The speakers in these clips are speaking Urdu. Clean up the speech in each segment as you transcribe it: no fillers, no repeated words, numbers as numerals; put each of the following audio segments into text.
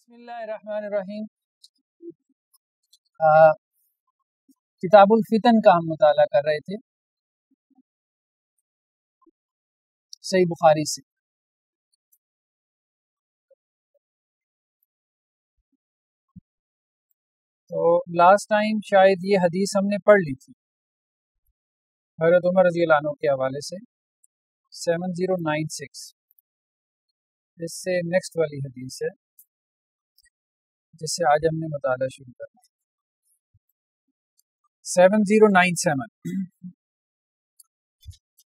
بسم اللہ الرحمن الرحیم۔ کتاب الفتن کا ہم مطالعہ کر رہے تھے صحیح بخاری سے۔ تو لاسٹ ٹائم شاید یہ حدیث ہم نے پڑھ لی تھی حضرت عمر رضی اللہ عنہ کے حوالے سے 7096۔ اس سے نیکسٹ والی حدیث ہے جس سے آج ہم نے مطالعہ شروع کرنا 7097۔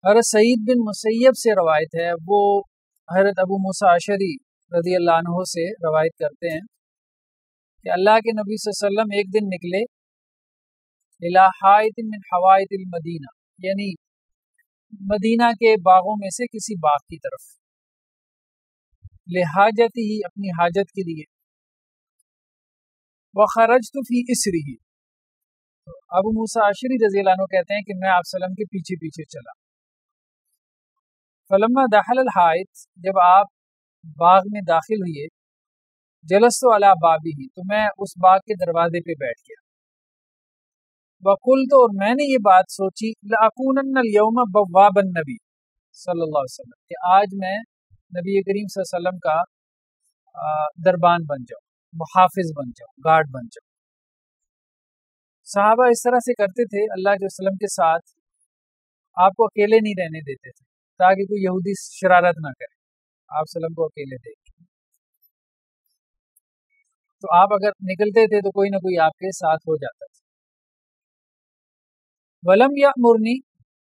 حضرت سعید بن مسیب سے روایت ہے، وہ حضرت ابو موسیٰ اشعری رضی اللہ عنہ سے روایت کرتے ہیں کہ اللہ کے نبی صلی اللہ علیہ وسلم ایک دن نکلے الی حائط من حوائط المدینہ، یعنی مدینہ کے باغوں میں سے کسی باغ کی طرف، لحاجتہ ہی اپنی حاجت کے لیے، وخرجت فی اسرہ، ابو موسیٰ اشعری رضی اللہ عنہ کہتے ہیں کہ میں آپ وسلم کے پیچھے پیچھے چلا۔ فلما دخل الحائط، جب آپ باغ میں داخل ہوئے، جلست علی بابہ، تو میں اس باغ کے دروازے پہ بیٹھ گیا۔ وقلت، اور میں نے یہ بات سوچی، لأکونن اليوم بواب النبی صلی اللہ علیہ وسلم، کہ آج میں نبی کریم صلی اللہ علیہ وسلم کا دربان بن جاؤں، محافظ بن جاؤں، گارڈ بن جاؤں۔ صحابہ اس طرح سے کرتے تھے اللہ کے وسلم کے ساتھ، آپ کو اکیلے نہیں رہنے دیتے تھے تاکہ کوئی یہودی شرارت نہ کرے، آپ وسلم کو اکیلے دیکھ، تو آپ اگر نکلتے تھے تو کوئی نہ کوئی آپ کے ساتھ ہو جاتا تھا۔ ولم یأمرنی،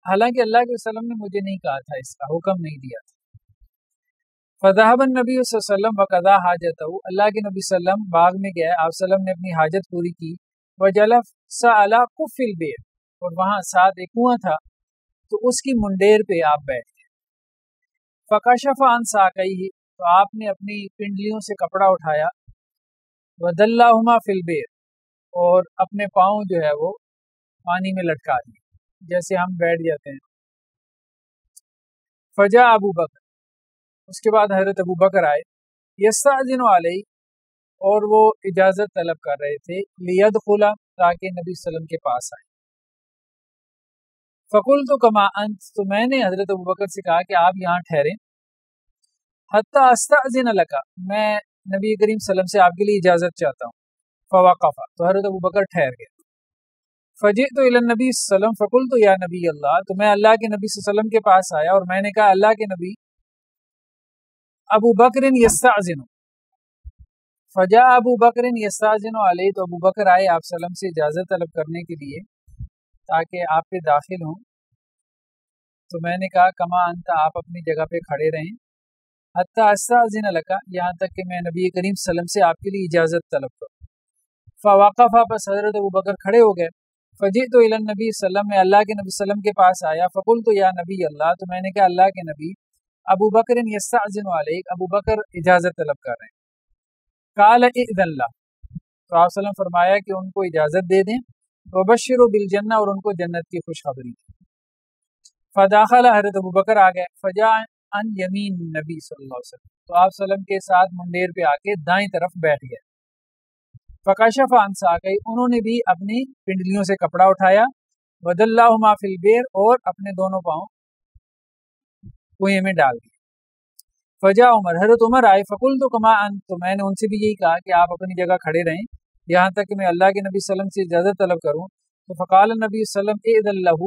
حالانکہ اللہ کے وسلم نے مجھے نہیں کہا تھا، اس کا حکم نہیں دیا تھا۔ فذهب النبی صلی اللہ علیہ وسلم وقضى حاجتہ، اللہ کے نبی صلی اللہ علیہ وسلم باغ میں گئے، آپ صلی اللہ علیہ وسلم نے اپنی حاجت پوری کی۔ وجلس علی قف البئر، اور وہاں ساتھ ایک کنواں تھا تو اس کی منڈیر پہ آپ بیٹھ گئے۔ فکشف عن ساقیہ، تو آپ نے اپنی پنڈلیوں سے کپڑا اٹھایا، ودلہما فی البئر، اور اپنے پاؤں جو ہے وہ پانی میں لٹکا دیے جیسے ہم بیٹھ جاتے ہیں۔ فجاء ابو بکر، اس کے بعد حضرت ابو بکر آئے، یستأذن علیہ، اور وہ اجازت طلب کر رہے تھے، لیدخل، تاکہ نبی صلی اللہ علیہ وسلم کے پاس آئے۔ فقلت کما انت، تو میں نے حضرت ابو بکر سے کہا کہ آپ یہاں ٹھہریں، حتی استأذن لک، میں نبی کریم صلی اللہ علیہ وسلم سے آپ کے لیے اجازت چاہتا ہوں۔ فوقف، تو حضرت ابو بکر ٹھہر گئے۔ فجئت الی النبی صلی اللہ علیہ وسلم فقلت یا نبی اللہ، تو میں اللہ کے نبی صلی اللہ علیہ وسلم کے پاس آیا اور میں نے کہا اللہ کے نبی، ابو بکر یستأذن، فجاء ابو بکر یستأذن علیہ، تو ابو بکر آئے آپ صلی اللہ علیہ وسلم سے اجازت طلب کرنے کے لیے تاکہ آپ پہ داخل ہوں۔ تو میں نے کہا کما انت، آپ اپنی جگہ پہ کھڑے رہیں، حتی استأذن لک، یہاں تک کہ میں نبی کریم صلی اللہ علیہ وسلم سے آپ کے لیے اجازت طلب کروں۔ فوقف، پس حضرت ابو بکر کھڑے ہو گئے۔ فجئت الی النبی صلی اللہ علیہ وسلم، میں اللہ کے نبی صلی اللہ علیہ وسلم کے پاس آیا، فقلت یا نبی اللہ، تو میں نے کہا اللہ کے نبی، ابو بکر یستأذن علیک، ابو بکر اجازت طلب کر رہے ہیں۔ قال ائذن لہ، تو آپ صلی اللہ علیہ وسلم فرمایا کہ ان کو اجازت دے دیں، وبشروا بالجنہ، اور ان کو جنت کی خوشخبری دیں۔ فداخل، حضرت ابو بکر آ گئے، فجاء عن یمین نبی صلی اللہ علیہ وسلم، تو آپ صلی اللہ علیہ وسلم کے ساتھ منڈیر پہ آ کے دائیں طرف بیٹھ گئے۔ فکشف عن ساقیہ، انہوں نے بھی اپنی پنڈلیوں سے کپڑا اٹھایا، ودلہما فی البئر، اور اپنے دونوں پاؤں کنویں میں ڈال دیے۔ فجاء عمر، حضرت عمر آئے، فقلت کما انت، تو میں نے ان سے بھی یہی کہا کہ آپ اپنی جگہ کھڑے رہیں یہاں تک کہ میں اللہ کے نبی صلی اللہ علیہ وسلم سے اجازت طلب کروں۔ تو فقال النبی صلی اللہ علیہ وسلم ائذن لہ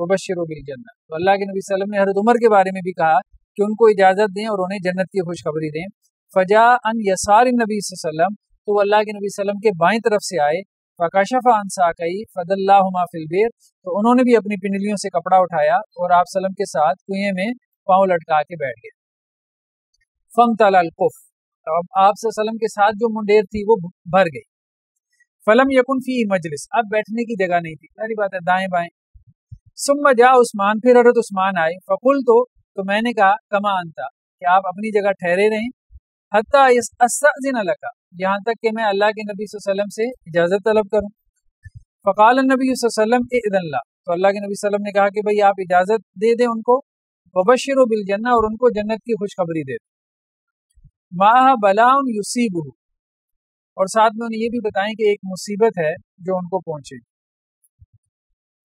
وبشروا بالجنہ، تو اللہ کے نبی صلی اللہ علیہ وسلم نے حضرت عمر کے بارے میں بھی کہا کہ ان کو اجازت دیں اور انہیں جنت کی خوشخبری دیں۔ فجاء عن یسار النبی صلی اللہ علیہ وسلم، تو وہ اللہ کے نبی صلی اللہ علیہ وسلم کے بائیں طرف سے آئے، فکشف عن ساقیہ فدلہما فی البئر، تو انہوں نے بھی اپنی پنڈلیوں سے کپڑا اٹھایا اور آپ صلی اللہ علیہ وسلم کے ساتھ کنویں میں پاؤں لٹکا کے بیٹھ گئے۔ فامتلأ القف، اب آپ صلی اللہ علیہ وسلم کے ساتھ جو منڈیر تھی وہ بھر گئی۔ فلم یکن فیہ مجلس، اب بیٹھنے کی جگہ نہیں تھی، ساری بات ہے دائیں بائیں۔ ثم جاء عثمان، پھر حضرت عثمان آئے، فقلت، تو میں نے کہا کما انت، کہ آپ اپنی جگہ ٹھہرے رہیں، حتی استأذن لک، یہاں تک کہ میں اللہ کے نبی صلی اللہ علیہ وسلم سے اجازت طلب کروں۔ فقال النبی صلی اللہ علیہ وسلم ائذن لہ، تو اللہ کے نبی صلی اللہ علیہ وسلم نے کہا کہ بھئی آپ اجازت دے دیں ان کو، وبشروا بالجنہ، اور ان کو جنت کی خوشخبری دے دیں۔ معہ بلاء یصیبہ، اور ساتھ میں انہیں یہ بھی بتائیں کہ ایک مصیبت ہے جو ان کو پہنچے.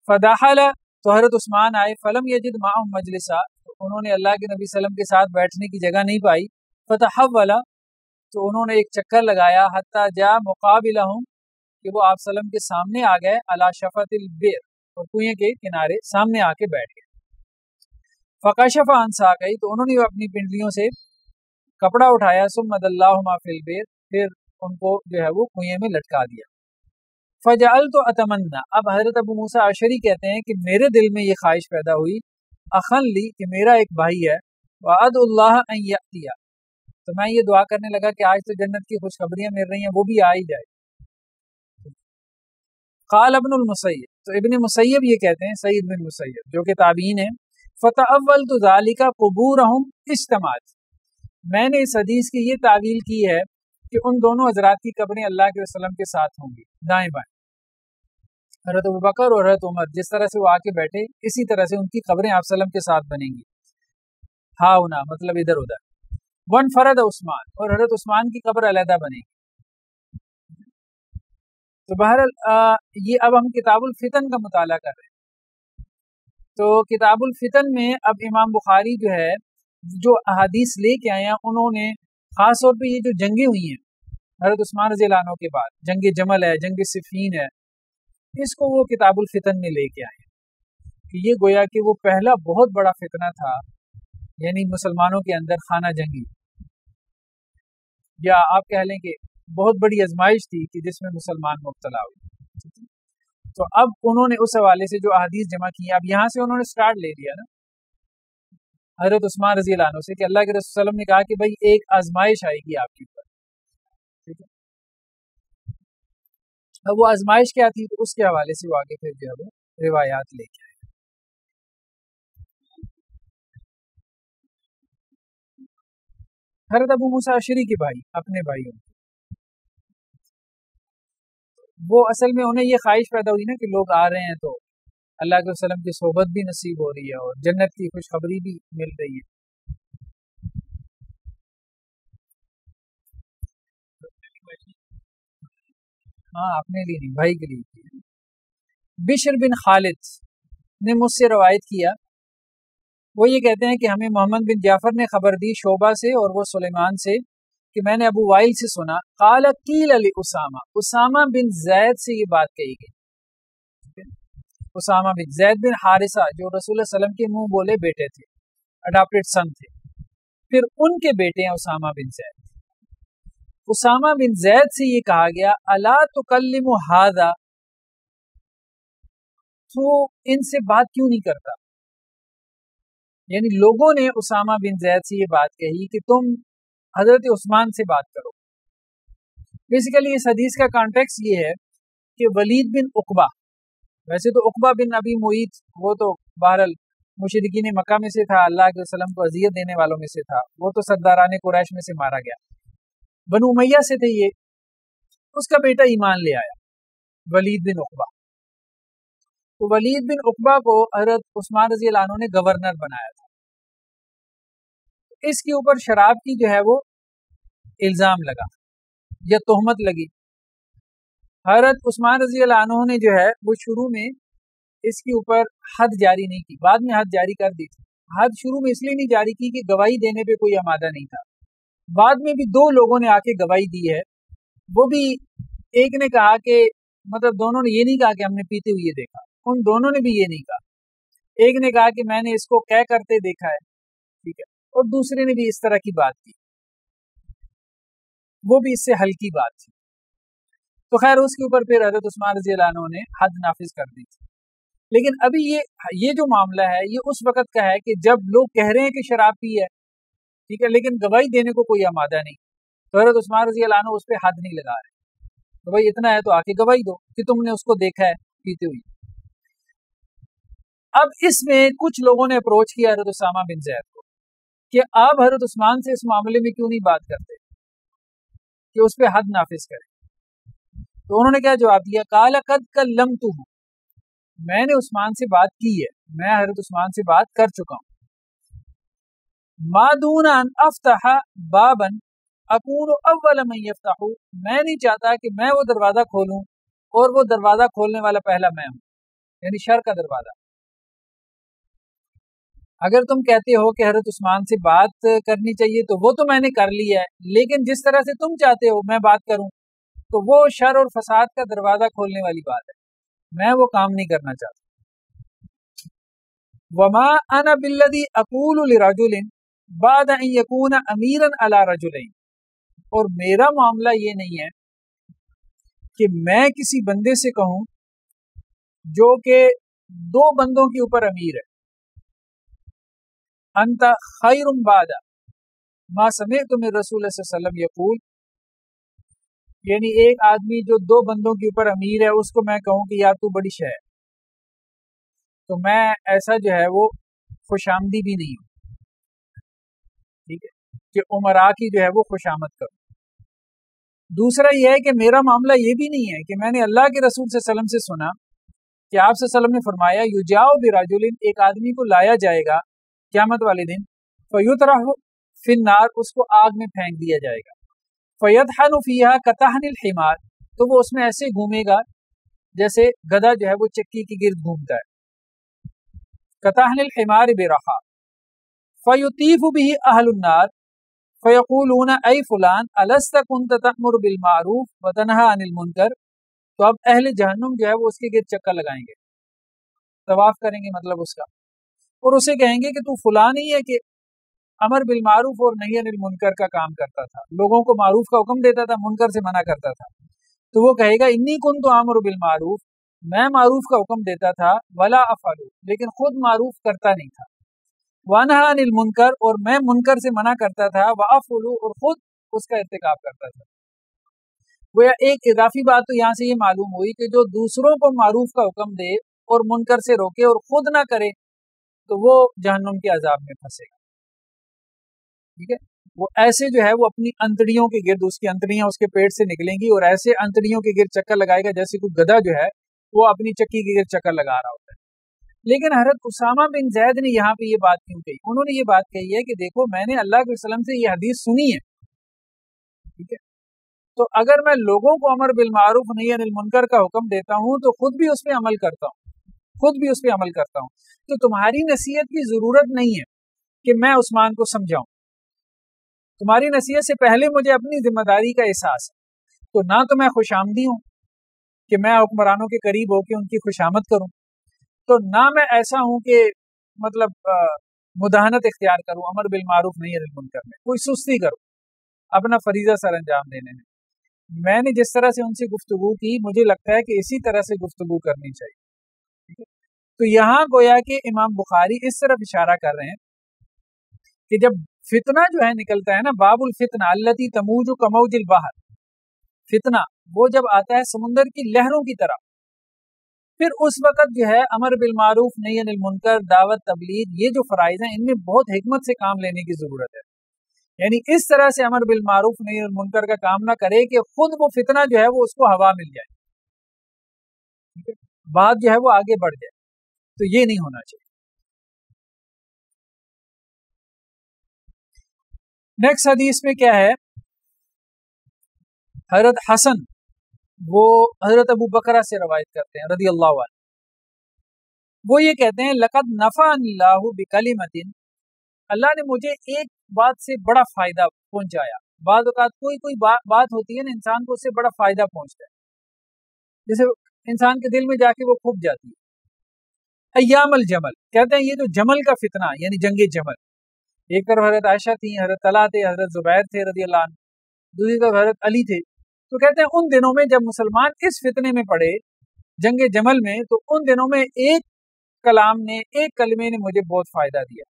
فدخل تو حضرت عثمان آئے. فلم یجد معهم مجلسا تو انہوں نے اللہ کے نبی صلی اللہ علیہ وسلم کے ساتھ بیٹھنے کی جگہ نہیں پائی. فتحول تو انہوں نے ایک چکر لگایا. حتی جاء مقابلہم کہ وہ آپ صلی اللہ علیہ وسلم کے سامنے آ گئے. علی شفۃ البئر اور کنویں کے کنارے سامنے آ کے بیٹھ گئے. فکشف عن ساقیہ تو انہوں نے اپنی پنڈلیوں سے کپڑا اٹھایا. ثم دلاہما فی البئر پھر ان کو جو ہے وہ کنویں میں لٹکا دیا. فجعلت اتمنى اب حضرت ابو موسیٰ اشعری کہتے ہیں کہ میرے دل میں یہ خواہش پیدا ہوئی. اخن لی کہ میرا ایک بھائی ہے. وعد اللہ ان یأتی تو میں یہ دعا کرنے لگا کہ آج تو جنت کی خوشخبریاں مل رہی ہیں وہ بھی آ ہی جائے. قال ابن المسیب تو ابن مسیب یہ کہتے ہیں سعید بن مسیب جو کہ تابعین ہیں. فتأولت ذلك قبورهم اجتمعت میں نے اس حدیث کی یہ تعویل کی ہے کہ ان دونوں حضرات کی قبریں اللہ کے وسلم کے ساتھ ہوں گی دائیں بائیں. حضرت ابوبکر اور حضرت عمر جس طرح سے وہ آ کے بیٹھے اسی طرح سے ان کی قبریں آپ صلی اللہ علیہ وسلم کے ساتھ بنیں گی. ہا ہونا مطلب ادھر ادھر. ون فرد عثمان اور حضرت عثمان کی قبر علیحدہ بنے گی. تو بہرحال یہ اب ہم کتاب الفتن کا مطالعہ کر رہے ہیں. تو کتاب الفتن میں اب امام بخاری جو ہے جو احادیث لے کے آئے ہیں انہوں نے خاص طور پہ یہ جو جنگیں ہوئی ہیں حضرت عثمان رضی اللہ عنہ کے بعد جنگ جمل ہے جنگ صفین ہے اس کو وہ کتاب الفتن میں لے کے آئے ہیں کہ یہ گویا کہ وہ پہلا بہت بڑا فتنہ تھا یعنی مسلمانوں کے اندر خانہ جنگی یا آپ کہہ لیں کہ بہت بڑی آزمائش تھی کہ جس میں مسلمان مبتلا ہوئے. تو اب انہوں نے اس حوالے سے جو احادیث جمع کی ہیں اب یہاں سے انہوں نے سٹارٹ لے لیا نا حضرت عثمان رضی اللہ عنہ سے کہ اللہ کے رسول صلی اللہ علیہ وسلم نے کہا کہ بھائی ایک آزمائش آئے گی آپ کے اوپر. ٹھیک ہے اب وہ آزمائش کیا تھی تو اس کے حوالے سے وہ آگے پھر جو ہے وہ روایات لے کے آئے. حضرت ابو موسیٰ اشعری کے بھائی اپنے بھائیوں وہ اصل میں انہیں یہ خواہش پیدا ہوئی نا کہ لوگ آ رہے ہیں تو اللہ کے وسلم کی صحبت بھی نصیب ہو رہی ہے اور جنت کی خوشخبری بھی مل رہی ہے. ہاں اپنے لیے نہیں بھائی کے لیے. بشر بن خالد نے مجھ سے روایت کیا وہ یہ کہتے ہیں کہ ہمیں محمد بن جعفر نے خبر دی شعبہ سے اور وہ سلیمان سے کہ میں نے ابو وائل سے سنا قال قیل لاسامہ اسامہ بن زید سے یہ بات کہی گئی. اسامہ بن زید بن حارثہ جو رسول اللہ صلی اللہ علیہ وسلم کے منہ بولے بیٹے تھے اڈاپٹڈ سن تھے پھر ان کے بیٹے ہیں اسامہ بن زید. اسامہ بن زید سے یہ کہا گیا الا تکلم ھذا تو ان سے بات کیوں نہیں کرتا یعنی لوگوں نے اسامہ بن زید سے یہ بات کہی کہ تم حضرت عثمان سے بات کرو. بیسیکلی اس حدیث کا کانٹیکس یہ ہے کہ ولید بن عقبہ ویسے تو عقبہ بن ابی معیط وہ تو بہرحال مشرکین مکہ میں سے تھا اللہ کے وسلم کو اذیت دینے والوں میں سے تھا وہ تو سرداران قریش میں سے مارا گیا بنو امیہ سے تھے یہ اس کا بیٹا ایمان لے آیا ولید بن عقبہ. تو ولید بن عقبہ کو حضرت عثمان رضی اللہ عنہ نے گورنر بنایا تھا. اس کے اوپر شراب کی جو ہے وہ الزام لگا یا تہمت لگی. حضرت عثمان رضی اللہ عنہ نے جو ہے وہ شروع میں اس کے اوپر حد جاری نہیں کی بعد میں حد جاری کر دی تھی. حد شروع میں اس لیے نہیں جاری کی کہ گواہی دینے پہ کوئی آمادہ نہیں تھا. بعد میں بھی دو لوگوں نے آ کے گواہی دی ہے وہ بھی ایک نے کہا کہ مطلب دونوں نے یہ نہیں کہا کہ ہم نے پیتے ہوئے دیکھا ان دونوں نے بھی یہ نہیں کہا. ایک نے کہا کہ میں نے اس کو کہہ کرتے دیکھا ہے ٹھیک ہے اور دوسرے نے بھی اس طرح کی بات کی وہ بھی اس سے ہلکی بات تھی. تو خیر اس کے اوپر پھر حضرت عثمان رضی اللہ عنہ نے حد نافذ کر دی تھی. لیکن ابھی یہ جو معاملہ ہے یہ اس وقت کا ہے کہ جب لوگ کہہ رہے ہیں کہ شراب پی ہے ٹھیک ہے لیکن گواہی دینے کو کوئی آمادہ نہیں. تو حضرت عثمان رضی اللہ عنہ اس پہ حد نہیں لگا رہے تو بھائی اتنا ہے تو آ کے گواہی دو کہ تم نے اس کو دیکھا ہے پیتے ہوئی. اب اس میں کچھ لوگوں نے اپروچ کیا حضرت اسامہ بن زید کو کہ آپ حضرت عثمان سے اس معاملے میں کیوں نہیں بات کرتے کہ اس پہ حد نافذ کریں. تو انہوں نے کیا جواب دیا قال قد کلمتہ میں نے عثمان سے بات کی ہے میں حضرت عثمان سے بات کر چکا ہوں. ما دون ان افتح بابا اکون اول من یفتح، میں نہیں چاہتا کہ میں وہ دروازہ کھولوں اور وہ دروازہ کھولنے والا پہلا میں ہوں، یعنی شر کا دروازہ۔ اگر تم کہتے ہو کہ حضرت عثمان سے بات کرنی چاہیے تو وہ تو میں نے کر لی ہے، لیکن جس طرح سے تم چاہتے ہو میں بات کروں تو وہ شر اور فساد کا دروازہ کھولنے والی بات ہے، میں وہ کام نہیں کرنا چاہتا۔ وما انا بالذی اقول لرجل بعد ان یکون امیرا علی رجلین، اور میرا معاملہ یہ نہیں ہے کہ میں کسی بندے سے کہوں جو کہ دو بندوں کے اوپر امیر ہے، انت خیر بعد ما سمعت من رسول اللہ صلی اللہ علیہ وسلم یقول، یعنی ایک آدمی جو دو بندوں کے اوپر امیر ہے اس کو میں کہوں کہ یار تو بڑی شے ہے، تو میں ایسا جو ہے وہ خوش آمدی بھی نہیں ہوں، ٹھیک ہے، کہ عمراء کی جو ہے وہ خوش آمد کروں۔ دوسرا یہ ہے کہ میرا معاملہ یہ بھی نہیں ہے کہ میں نے اللہ کے رسول صلی اللہ علیہ وسلم سے سنا کہ آپ صلی اللہ علیہ وسلم نے فرمایا یجاؤ برجل، ایک آدمی کو لایا جائے گا قیامت والے دن، فیطرح فی النار، اس کو آگ میں پھینک دیا جائے گا، فیطحن فیہا کطحن الحمار، تو وہ اس میں ایسے گھومے گا جیسے گدھا جو ہے وہ چکی کے گرد گھومتا ہے، کطحن الحمار برحا، فیطیف بہ اہل النار فیقولون ای فلان الست کنت تأمر بالمعروف وتنہی عن المنکر، تو اب اہل جہنم جو ہے وہ اس کے گرد چکر لگائیں گے، طواف کریں گے مطلب اس کا، اور اسے کہیں گے کہ تو فلاں نہیں ہے کہ امر بالمعروف اور نہی عن المنکر کا کام کرتا تھا، لوگوں کو معروف کا حکم دیتا تھا، منکر سے منع کرتا تھا، تو وہ کہے گا انی کنت امر بالمعروف، میں معروف کا حکم دیتا تھا، ولا افعل، لیکن خود معروف کرتا نہیں تھا، وانہی عن المنکر، اور میں منکر سے منع کرتا تھا، وافعل، اور خود اس کا ارتکاب کرتا تھا۔ وہ ایک اضافی بات تو یہاں سے یہ معلوم ہوئی کہ جو دوسروں کو معروف کا حکم دے اور منکر سے روکے اور خود نہ کرے تو وہ جہنم کے عذاب میں پھنسے گا، ٹھیک ہے، وہ ایسے جو ہے وہ اپنی انتڑیوں کے گرد، اس کی انتڑیاں اس کے پیٹ سے نکلیں گی اور ایسے انتڑیوں کے گرد چکر لگائے گا جیسے کوئی گدھا جو ہے وہ اپنی چکی کے گرد چکر لگا رہا ہوتا ہے۔ لیکن حضرت اسامہ بن زید نے یہاں پہ یہ بات کیوں کہی؟ انہوں نے یہ بات کہی ہے کہ دیکھو میں نے اللہ کے وسلم سے یہ حدیث سنی ہے، ٹھیک ہے، تو اگر میں لوگوں کو امر بالمعروف نہی عن المنکر کا حکم دیتا ہوں تو خود بھی اس پہ عمل کرتا ہوں، تو تمہاری نصیحت کی ضرورت نہیں ہے کہ میں عثمان کو سمجھاؤں، تمہاری نصیحت سے پہلے مجھے اپنی ذمہ داری کا احساس ہے، تو نہ تو میں خوش آمدی ہوں کہ میں حکمرانوں کے قریب ہو کے ان کی خوش آمد کروں، تو نہ میں ایسا ہوں کہ مطلب مداہنت اختیار کروں امر بالمعروف نہی عن المنکر میں، کوئی سستی کروں اپنا فریضہ سر انجام دینے میں۔ میں نے جس طرح سے ان سے گفتگو کی مجھے لگتا ہے کہ اسی طرح سے گفتگو کرنی چاہیے، ٹھیک ہے؟ تو یہاں گویا کہ امام بخاری اس طرف اشارہ کر رہے ہیں کہ جب فتنہ جو ہے نکلتا ہے نا، باب الفتنہ التی تموج کموج البحر، فتنہ وہ جب آتا ہے سمندر کی لہروں کی طرح، پھر اس وقت جو ہے امر بالمعروف نہی عن المنکر، دعوت، تبلیغ، یہ جو فرائض ہیں ان میں بہت حکمت سے کام لینے کی ضرورت ہے، یعنی اس طرح سے امر بالمعروف نہی عن المنکر کا کام نہ کرے کہ خود وہ فتنہ جو ہے وہ اس کو ہوا مل جائے، ٹھیک ہے، بات جو ہے وہ آگے بڑھ جائے، تو یہ نہیں ہونا چاہیے۔ نیکسٹ حدیث میں کیا ہے؟ حضرت حسن وہ حضرت ابو بکرہ سے روایت کرتے ہیں رضی اللہ عنہ، وہ یہ کہتے ہیں لقد نفعنی اللہ بکلمۃ، اللہ نے مجھے ایک بات سے بڑا فائدہ پہنچایا۔ بعض اوقات کوئی بات ہوتی ہے نا انسان کو اس سے بڑا فائدہ پہنچتا ہے، جیسے انسان کے دل میں جا کے وہ کھپ جاتی ہے۔ ایام الجمل، کہتے ہیں یہ جو جمل کا فتنہ یعنی جنگ جمل، ایک طرف حضرت عائشہ تھی، حضرت طلحہ تھے، حضرت زبیر تھے رضی اللہ عنہ، دوسری طرف حضرت علی تھے، تو کہتے ہیں ان دنوں میں جب مسلمان اس فتنے میں پڑے جنگ جمل میں، تو ان دنوں میں ایک کلام نے، ایک کلمے نے مجھے بہت فائدہ دیا۔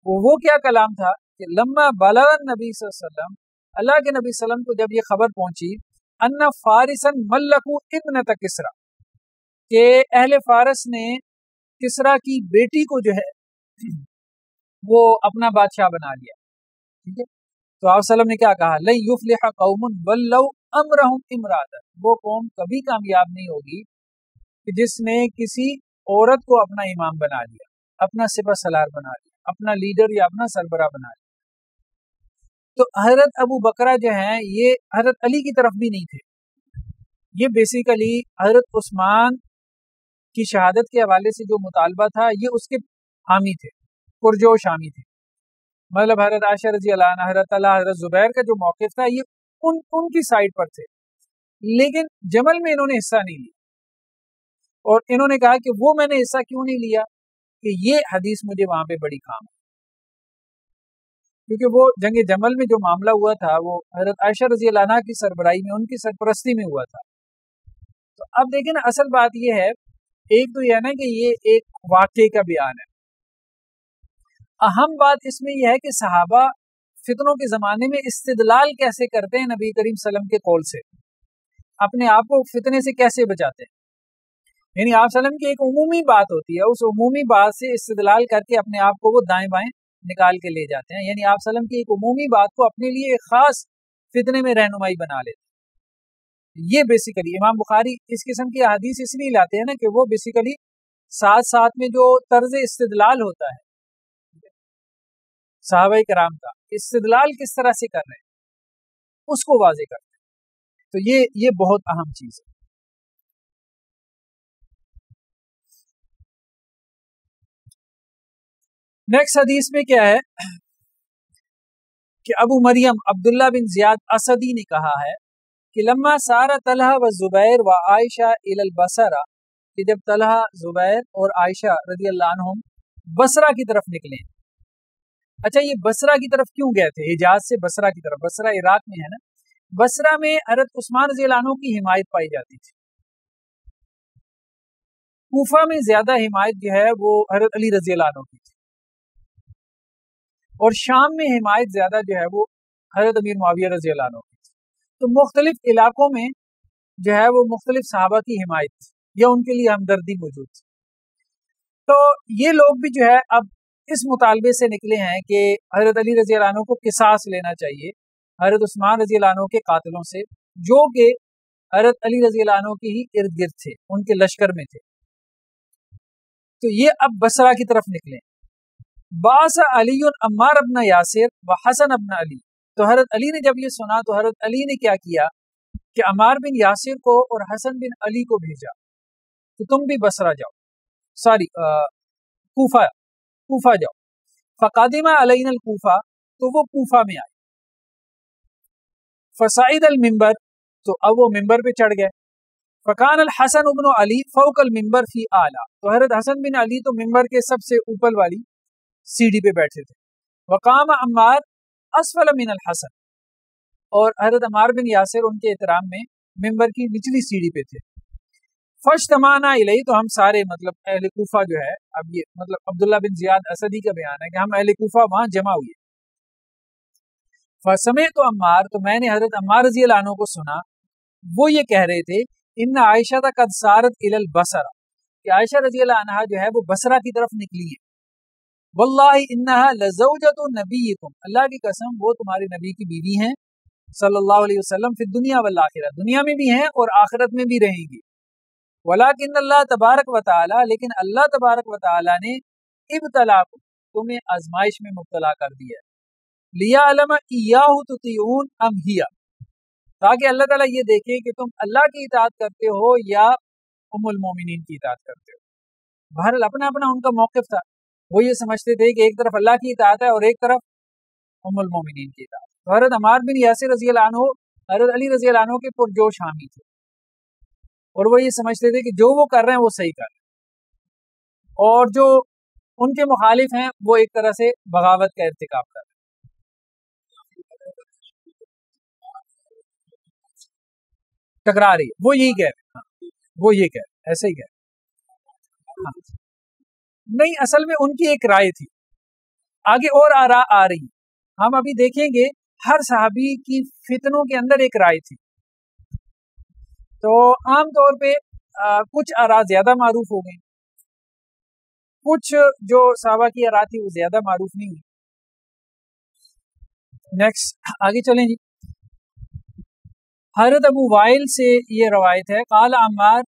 وہ کیا کلام تھا کہ لما بلغ نبی صلی اللہ علیہ وسلم، اللہ کے نبی صلی اللہ علیہ وسلم کو جب یہ خبر پہنچی ان فارسن ملکو ابنۃ کسریٰ، کہ اہل فارس نے کسریٰ کی بیٹی کو جو ہے وہ اپنا بادشاہ بنا لیا، ٹھیک ہے، تو آپ صلی اللہ علیہ وسلم نے کیا کہا؟ لن یفلح قوم ولوا امرهم امرأة، وہ قوم کبھی کامیاب نہیں ہوگی کہ جس نے کسی عورت کو اپنا امام بنا لیا، اپنا سپہ سالار بنا لیا، اپنا لیڈر یا اپنا سربراہ بنا لیا۔ تو حضرت ابو بکرہ جو ہیں یہ حضرت علی کی طرف بھی نہیں تھے، یہ بیسیکلی حضرت عثمان کی شہادت کے حوالے سے جو مطالبہ تھا یہ اس کے حامی تھے، پرجوش حامی تھے. مطلب حضرت عائشہ رضی اللہ عنہ، حضرت طلحہ، حضرت زبیر کا جو موقف تھا یہ ان کی سائڈ پر تھے، لیکن جمل میں انہوں نے حصہ نہیں لیا. اور انہوں نے کہا کہ وہ میں نے حصہ کیوں نہیں لیا کہ یہ حدیث مجھے وہاں پہ بڑی کام ہے، کیونکہ وہ جنگ جمل میں جو معاملہ ہوا تھا وہ حضرت عائشہ رضی اللہ عنہ کی سربراہی میں، ان کی سرپرستی میں ہوا تھا. تو اب دیکھیں نا، اصل بات یہ ہے، ایک تو یہ ہے نا کہ یہ ایک واقعے کا بیان ہے، اہم بات اس میں یہ ہے کہ صحابہ فتنوں کے زمانے میں استدلال کیسے کرتے ہیں نبی کریم صلی اللہ علیہ وسلم کے قول سے، اپنے آپ کو فتنے سے کیسے بچاتے ہیں. یعنی آپ صلی اللہ علیہ وسلم کی ایک عمومی بات ہوتی ہے، اس عمومی بات سے استدلال کر کے اپنے آپ کو وہ دائیں بائیں نکال کے لے جاتے ہیں. یعنی آپ صلی اللہ علیہ وسلم کی ایک عمومی بات کو اپنے لیے ایک خاص فتنے میں رہنمائی بنا لیتے ہیں. یہ بیسیکلی امام بخاری اس قسم کی احادیث اس لیے لاتے ہیں نا کہ وہ بیسیکلی ساتھ ساتھ میں جو طرز استدلال ہوتا ہے صحابہ کرام کا، استدلال کس طرح سے کر رہے ہیں اس کو واضح کرتے ہیں. تو یہ بہت اہم چیز ہے. نیکسٹ حدیث میں کیا ہے کہ ابو مریم عبداللہ بن زیاد اسدی نے کہا ہے کہ لما سارا طلحہ و زبیر و عائشہ الی البصرہ، کہ جب طلحہ، زبیر اور عائشہ رضی اللہ عنہم بصرہ کی طرف نکلے. اچھا، یہ بصرہ کی طرف کیوں گئے تھے؟ حجاز سے بصرہ کی طرف، بصرہ عراق میں ہے نا. بصرہ میں حضرت عثمان رضی اللہ عنہ کی حمایت پائی جاتی تھی. کوفہ میں زیادہ حمایت جو ہے وہ حضرت علی رضی اللہ عنہ کی تھی، اور شام میں حمایت زیادہ جو ہے وہ حضرت امیر معاویہ رضی اللہ عنہ کی تھی. تو مختلف علاقوں میں جو ہے وہ مختلف صحابہ کی حمایت تھی یا ان کے لیے ہمدردی موجود تھی. تو یہ لوگ بھی جو ہے اب اس مطالبے سے نکلے ہیں کہ حضرت علی رضی اللہ عنہ کو قصاص لینا چاہیے حضرت عثمان رضی اللہ عنہ کے قاتلوں سے، جو کہ حضرت علی رضی اللہ عنہ کے ہی ارد گرد تھے، ان کے لشکر میں تھے. تو یہ اب بصرہ کی طرف نکلے. باس علی عمار ابن یاسر و حسن ابن علی، تو حضرت علی نے جب یہ سنا تو حضرت علی نے کیا کیا کہ عمار بن یاسر کو اور حسن بن علی کو بھیجا کہ تم بھی بصرہ جاؤ، کوفہ جاؤ. فقادمہ علینا الکوفہ، تو وہ کوفہ میں آئے. فصعد المنبر، تو اب وہ ممبر پہ چڑھ گئے. فکان الحسن ابن علی فوق المنبر فی اعلیٰ، تو حضرت حسن بن علی تو ممبر کے سب سے اوپر والی سیڑھی پہ بیٹھے تھے. وقام عمار اسفل من الحسن، اور حضرت عمار بن یاسر ان کے احترام میں ممبر کی نچلی سیڑھی پہ تھے. فاجتمعنا الیہ، تو ہم سارے مطلب اہل کوفہ جو ہے، اب یہ مطلب عبداللہ بن زیاد اسدی کا بیان ہے کہ ہم اہل کوفہ وہاں جمع ہوئے. فسمعت عمار، تو میں نے حضرت عمار رضی اللہ عنہ کو سنا، وہ یہ کہہ رہے تھے ان عائشہ قد سارت الی البصرہ، کہ عائشہ رضی اللہ عنہا جو ہے وہ بصرہ کی طرف نکلی ہے. واللہ انہا لزوجۃ نبیکم، اللہ کی قسم وہ تمہارے نبی کی بیوی ہیں صلی اللہ علیہ وسلم، فی الدنیا والآخرہ، دنیا میں بھی ہیں اور آخرت میں بھی رہیں گی. ولیکن اللہ تبارک و تعالی، لیکن اللہ تبارک و تعالی نے ابتلاکم، تمہیں آزمائش میں مبتلا کر دیا ہے. لیعلم ایاہ تطیعون ام ہی، تاکہ اللہ تعالیٰ یہ دیکھے کہ تم اللہ کی اطاعت کرتے ہو یا ام المومنین کی اطاعت کرتے ہو. بہرحال اپنا اپنا ان کا موقف تھا، وہ یہ سمجھتے تھے کہ ایک طرف اللہ کی اطاعت ہے اور ایک طرف ام المومنین کی اطاعت. حضرت عمار بن یاسر رضی اللہ عنہ حضرت علی رضی اللہ عنہ کے پرجوش حامی تھے، اور وہ یہ سمجھتے تھے کہ جو وہ کر رہے ہیں وہ صحیح کر رہے ہیں، اور جو ان کے مخالف ہیں وہ ایک طرح سے بغاوت کا ارتکاب کر رہے ہیں. ٹکرا رہی ہے، وہ یہی کہہ رہے ہیں، وہ یہ کہہ رہے ہیں، ایسے ہی کہہ رہے ہیں. نہیں، اصل میں ان کی ایک رائے تھی، آگے اور آراء آ رہی، ہم ابھی دیکھیں گے. ہر صحابی کی فتنوں کے اندر ایک رائے تھی. تو عام طور پہ کچھ آراء زیادہ معروف ہو گئیں، کچھ جو صحابہ کی آراء تھی وہ زیادہ معروف نہیں ہوئی. نیکسٹ آگے چلیں جی. حضرت ابو وائل سے یہ روایت ہے، قال عمار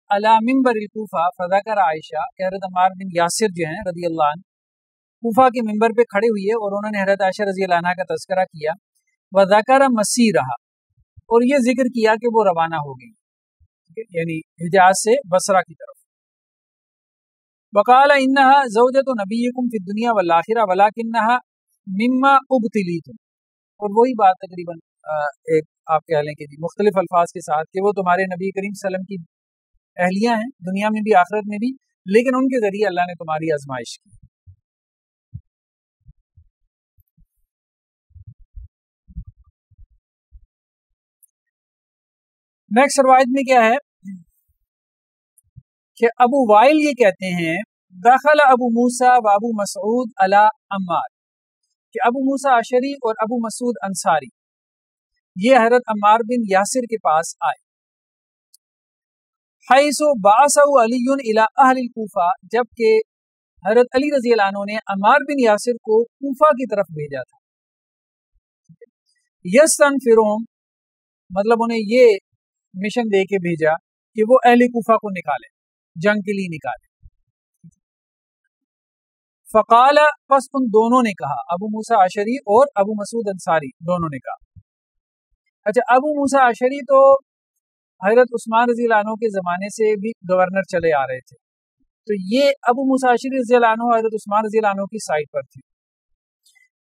علی منبر الکوفہ فذکر عائشہ، کہ حضرت عمار بن یاسر جو ہیں رضی اللہ عنہ کوفہ کے منبر پہ کھڑے ہوئی ہے اور انہوں نے حضرت عائشہ رضی اللہ عنہا کا تذکرہ کیا، وذکر مسیرہا، اور یہ ذکر کیا کہ وہ روانہ ہو گئی، یعنی حجاز سے بصرہ کی طرف۔ وقال انہا زوجۃ نبیکم فی الدنیا والآخرہ ولکنہا مما ابتلیتم، اور وہی بات تقریباً ایک آپ کہہ لیں کہ مختلف الفاظ کے ساتھ کہ وہ تمہارے نبی کریم صلی اللہ علیہ وسلم کی اہلیہ ہیں دنیا میں بھی آخرت میں بھی، لیکن ان کے ذریعے اللہ نے تمہاری آزمائش کی۔ نیکسٹ روایت میں کیا ہے کہ ابو وائل یہ کہتے ہیں دخل ابو موسیٰ و ابو مسعود علی عمار، کہ ابو موسیٰ اشعری اور ابو مسعود انصاری یہ حضرت عمار بن یاسر کے پاس آئے، حیث بعثہ علی الی اہل الکوفہ، جبکہ حضرت علی رضی اللہ عنہ نے عمار بن یاسر کو کوفہ کی طرف بھیجا تھا۔ یستنفرون، مطلب انہیں یہ مشن دے کے بھیجا کہ وہ اہل کوفہ کو نکالے، جنگ کے لیے نکالے۔ فقال، پس ان دونوں نے کہا، ابو موسیٰ اشعری اور ابو مسعود انصاری دونوں نے کہا۔ اچھا، ابو موسیٰ اشعری تو حضرت عثمان رضی اللہ عنہ کے زمانے سے بھی گورنر چلے آ رہے تھے، تو یہ ابو موسیٰ اشعری رضی اللہ عنہ حضرت عثمان رضی اللہ عنہ کی سائڈ پر تھے۔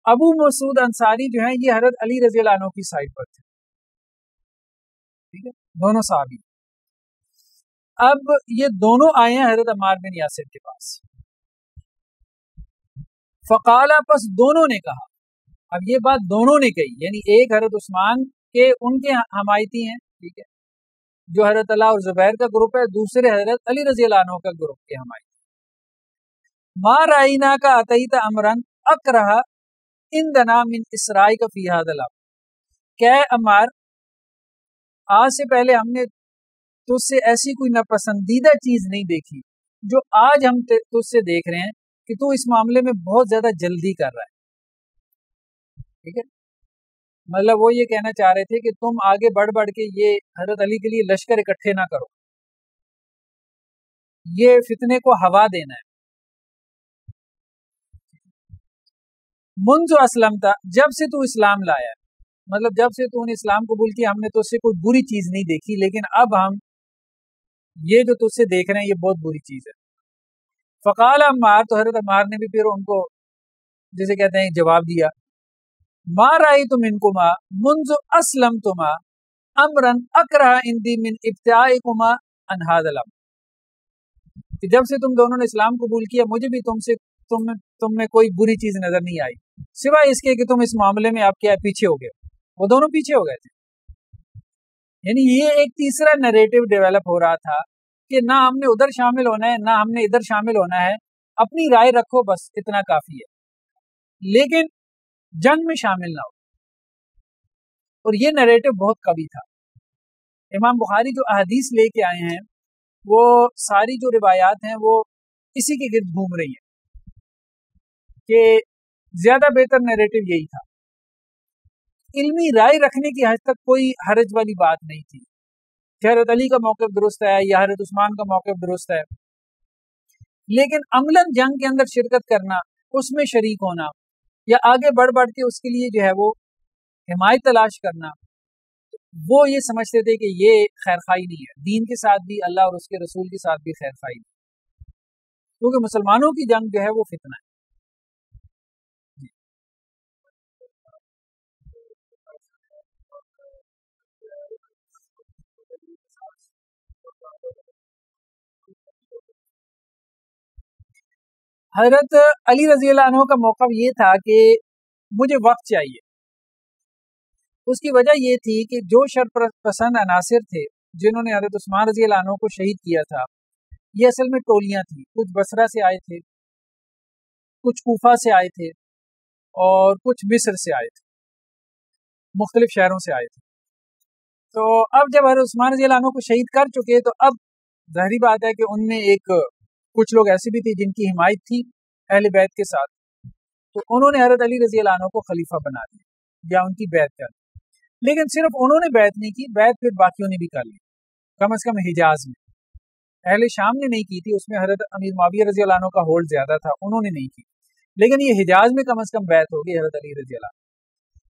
ابو مسعود انصاری جو ہیں یہ حضرت علی رضی اللہ عنہ کی سائڈ پر تھے، ٹھیک ہے، دونوں صحابی۔ اب یہ دونوں آئے ہیں حضرت عمار بن یاسر کے پاس۔ فقالا، پس دونوں نے کہا، اب یہ بات دونوں نے کہی، یعنی ایک حضرت عثمان کے ان کے حمایتی ہیں، ٹھیک ہے، جو حضرت طلحہ اور زبیر کا گروپ ہے، دوسرے حضرت علی رضی اللہ عنہ کا گروپ کے حمایتی۔ ما رائنا کا اتیت امرن اکرہ عندنا من اسرائیک فی ھذا الامر، کہ عمار، آج سے پہلے ہم نے تجھ سے ایسی کوئی ناپسندیدہ چیز نہیں دیکھی جو آج ہم تجھ سے دیکھ رہے ہیں کہ تو اس معاملے میں بہت زیادہ جلدی کر رہا ہے، ٹھیک ہے، مطلب وہ یہ کہنا چاہ رہے تھے کہ تم آگے بڑھ بڑھ کے یہ حضرت علی کے لیے لشکر اکٹھے نہ کرو، یہ فتنے کو ہوا دینا ہے۔ منذ اسلمتا، جب سے تو اسلام لایا ہے، مطلب جب سے تو نے اسلام قبول کیا ہم نے تو اس سے کوئی بری چیز نہیں دیکھی، لیکن اب ہم یہ جو تجھ سے دیکھ رہے ہیں یہ بہت بری چیز ہے۔ فقال عمار، تو حضرت عمار نے بھی پھر ان کو جسے کہتے ہیں جواب دیا، ما رأیت منکما منذ اسلمتما امرا اکرہ عندی من ابتعائکما عن ھذا الامر، کہ جب سے تم دونوں نے اسلام قبول کیا مجھے بھی تم میں کوئی بری چیز نظر نہیں آئی، سوائے اس کے کہ تم اس معاملے میں آپ کیا پیچھے ہو گئے، وہ دونوں پیچھے ہو گئے تھے۔ یعنی یہ ایک تیسرا نریٹو ڈیولپ ہو رہا تھا کہ نہ ہم نے ادھر شامل ہونا ہے نہ ہم نے ادھر شامل ہونا ہے، اپنی رائے رکھو بس اتنا کافی ہے، لیکن جنگ میں شامل نہ ہو۔ اور یہ نریٹو بہت قوی تھا۔ امام بخاری جو احادیث لے کے آئے ہیں وہ ساری جو روایات ہیں وہ اسی کے گرد گھوم رہی ہیں کہ زیادہ بہتر نریٹو یہی تھا، علمی رائے رکھنے کی حد تک کوئی حرج والی بات نہیں تھی کہ حضرت علی کا موقف درست ہے یا حضرت عثمان کا موقف درست ہے، لیکن عملاً جنگ کے اندر شرکت کرنا، اس میں شریک ہونا یا آگے بڑھ بڑھ کے اس کے لیے جو ہے وہ حمایت تلاش کرنا، وہ یہ سمجھتے تھے کہ یہ خیر خواہی نہیں ہے، دین کے ساتھ بھی اللہ اور اس کے رسول کے ساتھ بھی خیر خواہی نہیں، کیونکہ مسلمانوں کی جنگ جو ہے وہ فتنہ ہے۔ حضرت علی رضی اللہ عنہ کا موقف یہ تھا کہ مجھے وقت چاہیے، اس کی وجہ یہ تھی کہ جو شر پسند عناصر تھے جنہوں نے حضرت عثمان رضی اللہ عنہ کو شہید کیا تھا، یہ اصل میں ٹولیاں تھیں، کچھ بصرہ سے آئے تھے، کچھ کوفہ سے آئے تھے اور کچھ مصر سے آئے تھے، مختلف شہروں سے آئے تھے۔ تو اب جب حضرت عثمان رضی اللہ عنہ کو شہید کر چکے تو اب ظاہری بات ہے کہ ان میں کچھ لوگ ایسے بھی تھے جن کی حمایت تھی اہل بیت کے ساتھ، تو انہوں نے حضرت علی رضی اللہ عنہ کو خلیفہ بنا دیا یا ان کی بیعت کر دی، لیکن صرف انہوں نے بیعت نہیں کی، بیعت پھر باقیوں نے بھی کر لی، کم از کم حجاز میں، اہل شام نے نہیں کی تھی، اس میں حضرت امیر معاویہ رضی اللہ عنہ کا ہولڈ زیادہ تھا، انہوں نے نہیں کی، لیکن یہ حجاز میں کم از کم بیعت ہوگی حضرت علی رضی اللہ عنہ۔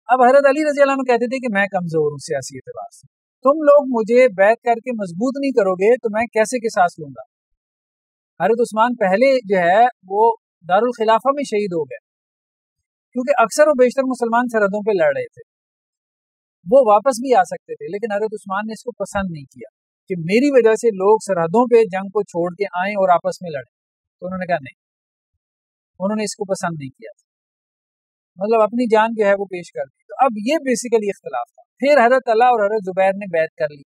اب حضرت علی رضی اللہ عنہ کہتے تھے کہ میں کمزور ہوں سیاسی اعتبار سے، تم لوگ مجھے بیعت کر کے مضبوط نہیں کرو گے تو میں کیسے قصاص لوں گا۔ حضرت عثمان پہلے جو ہے وہ دارالخلافہ میں شہید ہو گئے، کیونکہ اکثر و بیشتر مسلمان سرحدوں پہ لڑ رہے تھے، وہ واپس بھی آ سکتے تھے، لیکن حضرت عثمان نے اس کو پسند نہیں کیا کہ میری وجہ سے لوگ سرحدوں پہ جنگ کو چھوڑ کے آئیں اور آپس میں لڑیں، تو انہوں نے کہا نہیں، انہوں نے اس کو پسند نہیں کیا، مطلب اپنی جان جو ہے وہ پیش کر دی۔ تو اب یہ بیسیکلی اختلاف تھا۔ پھر حضرت طلحہ اور حضرت زبیر نے بیعت کر لی،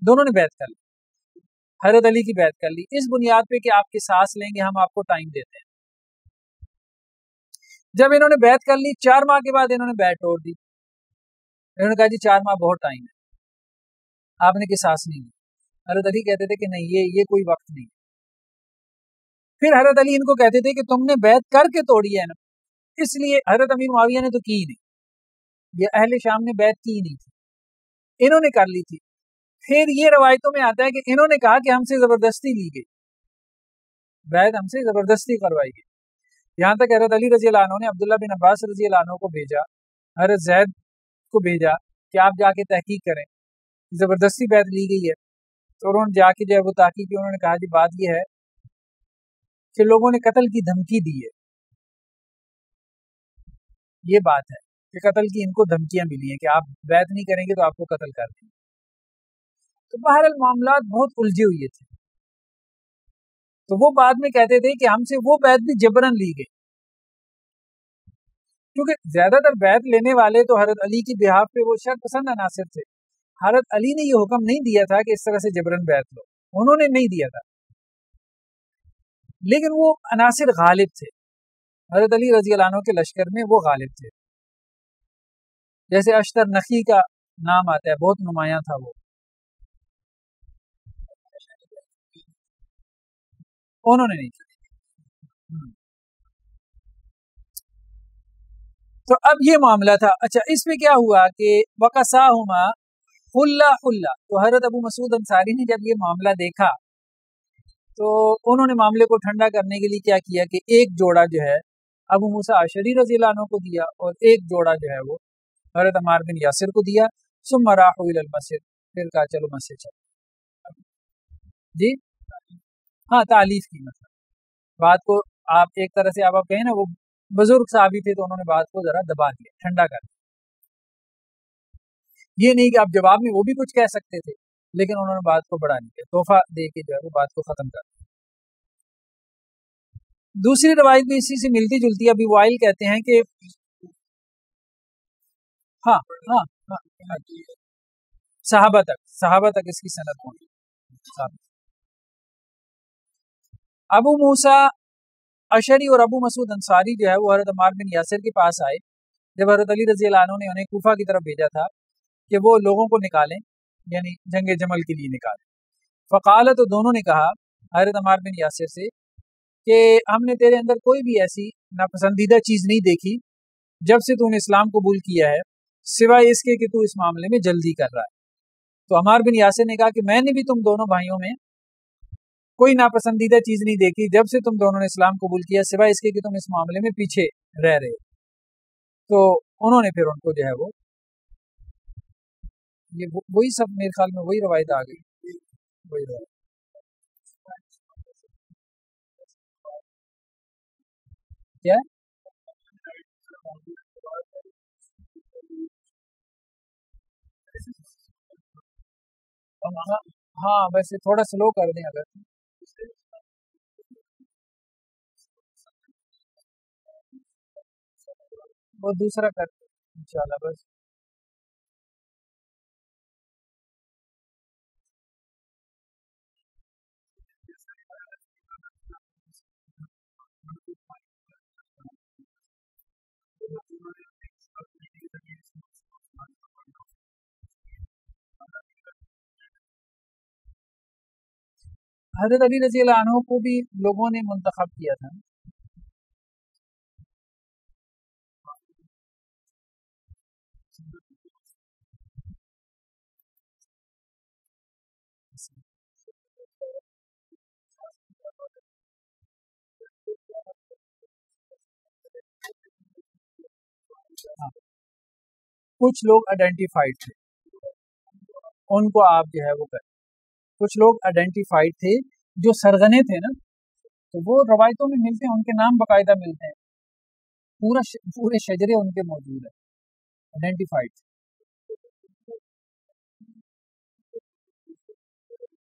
دونوں نے بیعت کر لی، حضرت علی کی بیعت کر لی اس بنیاد پہ کہ آپ کی سانس لیں گے، ہم آپ کو ٹائم دیتے ہیں۔ جب انہوں نے بیعت کر لی 4 ماہ کے بعد انہوں نے بیعت توڑ دی، انہوں نے کہا جی 4 ماہ بہت ٹائم ہے، آپ نے قصاص نہیں لی۔ حضرت علی کہتے تھے کہ نہیں، یہ کوئی وقت نہیں۔ پھر حضرت علی ان کو کہتے تھے کہ تم نے بیعت کر کے توڑی ہے نا، اس لیے حضرت امیر معاویہ نے تو کی نہیں، یہ اہل شام نے بیعت کی نہیں تھی، انہوں نے کر لی تھی۔ پھر یہ روایتوں میں آتا ہے کہ انہوں نے کہا کہ ہم سے زبردستی لی گئی، بیعت ہم سے زبردستی کروائی گئی، یہاں تک حضرت علی رضی اللہ عنہ نے عبداللہ بن عباس رضی اللہ عنہ کو بھیجا، حضرت زید کو بھیجا کہ آپ جا کے تحقیق کریں، زبردستی بیعت لی گئی ہے۔ تو انہوں نے جا کے جو ہے وہ تحقیق کی، انہوں نے کہا جی بات یہ ہے کہ لوگوں نے قتل کی دھمکی دی ہے، یہ بات ہے کہ قتل کی ان کو دھمکیاں ملی ہیں کہ آپ بیعت نہیں کریں گے تو آپ کو قتل کر دیں گے۔ تو بہرحال معاملات بہت الجھے ہوئے تھے، تو وہ بعد میں کہتے تھے کہ ہم سے وہ بیعت بھی جبرن لی گئی، کیونکہ زیادہ تر بیعت لینے والے تو حضرت علی کی بہاف پہ وہ شر پسند عناصر تھے، حضرت علی نے یہ حکم نہیں دیا تھا کہ اس طرح سے جبرن بیعت لو، انہوں نے نہیں دیا تھا، لیکن وہ عناصر غالب تھے، حضرت علی رضی اللہ عنہ کے لشکر میں وہ غالب تھے، جیسے اشتر نخی کا نام آتا ہے، بہت نمایاں تھا وہ، انہوں نے نہیں کیا۔ تو اب یہ معاملہ تھا۔ اچھا اس میں کیا ہوا کہ وقساہما حلا حلا، تو حضرت ابو مسعود انصاری نے جب یہ معاملہ دیکھا تو انہوں نے معاملے کو ٹھنڈا کرنے کے لیے کیا کیا کہ ایک جوڑا جو ہے ابو موسیٰ اشعری رضی اللہ عنہ کو دیا، اور ایک جوڑا جو ہے وہ حضرت عمار بن یاسر کو دیا، ثم راحوا الی المسجد، پھر کہا چلو مسجد چلو۔ جی ہاں، تعلیف کی مطلب بات کو آپ ایک طرح سے آپ کہیں نا، وہ بزرگ صحابی تھے تو انہوں نے بات کو ذرا دبا دیا، ٹھنڈا کر دیا، یہ نہیں کہ آپ جواب میں وہ بھی کچھ کہہ سکتے تھے، لیکن انہوں نے بات کو بڑھا نہیں کیا، تحفہ دے کے جو ہے وہ بات کو ختم کر دیا۔ دوسری روایت بھی اسی سے ملتی جلتی ہے، ابھی وائل کہتے ہیں کہ ہاں ہاں ہاں صحابہ تک اس کی سند پہنچی۔ ابو موسیٰ اشعری اور ابو مسعود انصاری جو ہے وہ حضرت عمار بن یاسر کے پاس آئے جب حضرت علی رضی اللہ عنہ نے انہیں کوفہ کی طرف بھیجا تھا کہ وہ لوگوں کو نکالیں، یعنی جنگ جمل کے لیے نکالیں۔ فقال، تو دونوں نے کہا حضرت عمار بن یاسر سے کہ ہم نے تیرے اندر کوئی بھی ایسی ناپسندیدہ چیز نہیں دیکھی جب سے تو نے اسلام قبول کیا ہے، سوائے اس کے کہ تو اس معاملے میں جلدی کر رہا ہے۔ تو عمار بن یاسر نے کہا کہ میں نے بھی تم دونوں بھائیوں میں کوئی ناپسندیدہ چیز نہیں دیکھی جب سے تم دونوں نے اسلام قبول کیا، سوائے اس کے کہ تم اس معاملے میں پیچھے رہ رہے ہو۔ تو انہوں نے پھر ان کو جو ہے وہ یہ وہی سب میرے خیال میں وہی روایت آ گئی، وہی روایت کیا ہے؟ ہاں ویسے تھوڑا سلو کر دیں اگر، وہ دوسرا کر دیں انشاءاللہ بس۔ حضرت علی رضی اللہ عنہ کو بھی لوگوں نے منتخب کیا تھا، کچھ لوگ آئیڈینٹیفائڈ تھے، ان کو آپ جو ہے وہ کریں. کچھ لوگ آئیڈینٹیفائڈ تھے جو سرغنے تھے نا، تو وہ روایتوں میں ملتے ہیں، ان کے نام باقاعدہ ملتے ہیں، پورے شجرے ان کے موجود ہیں، آئیڈینٹیفائڈ.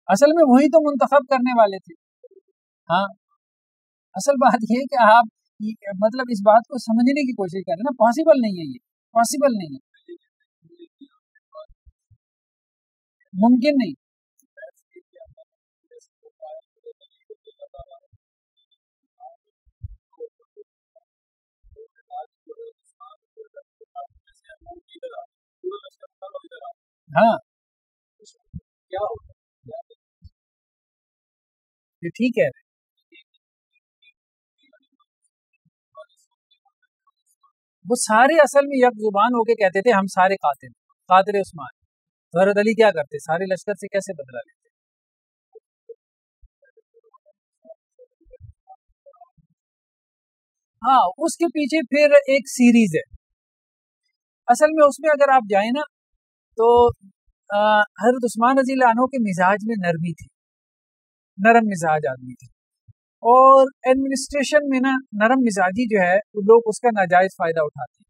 اصل میں وہی تو منتخب کرنے والے تھے. ہاں، اصل بات یہ کہ آپ مطلب اس بات کو سمجھنے کی کوشش کریں نا، پاسبل نہیں ہے، یہ پاسبل نہیں ہے، ممکن نہیں. ہاں یہ ٹھیک ہے. وہ سارے اصل میں یک زبان ہو کے کہتے تھے ہم سارے قاتل عثمان. تو حضرت علی کیا کرتے؟ سارے لشکر سے کیسے بدلا لیتے؟ ہاں، اس کے پیچھے پھر ایک سیریز ہے. اصل میں اس میں اگر آپ جائیں نا تو حضرت عثمان رضی اللہ عنہ کے مزاج میں نرمی تھی، نرم مزاج آدمی تھے، اور ایڈمنسٹریشن میں نا نرم مزاجی جو ہے وہ لوگ اس کا ناجائز فائدہ اٹھاتے ہیں.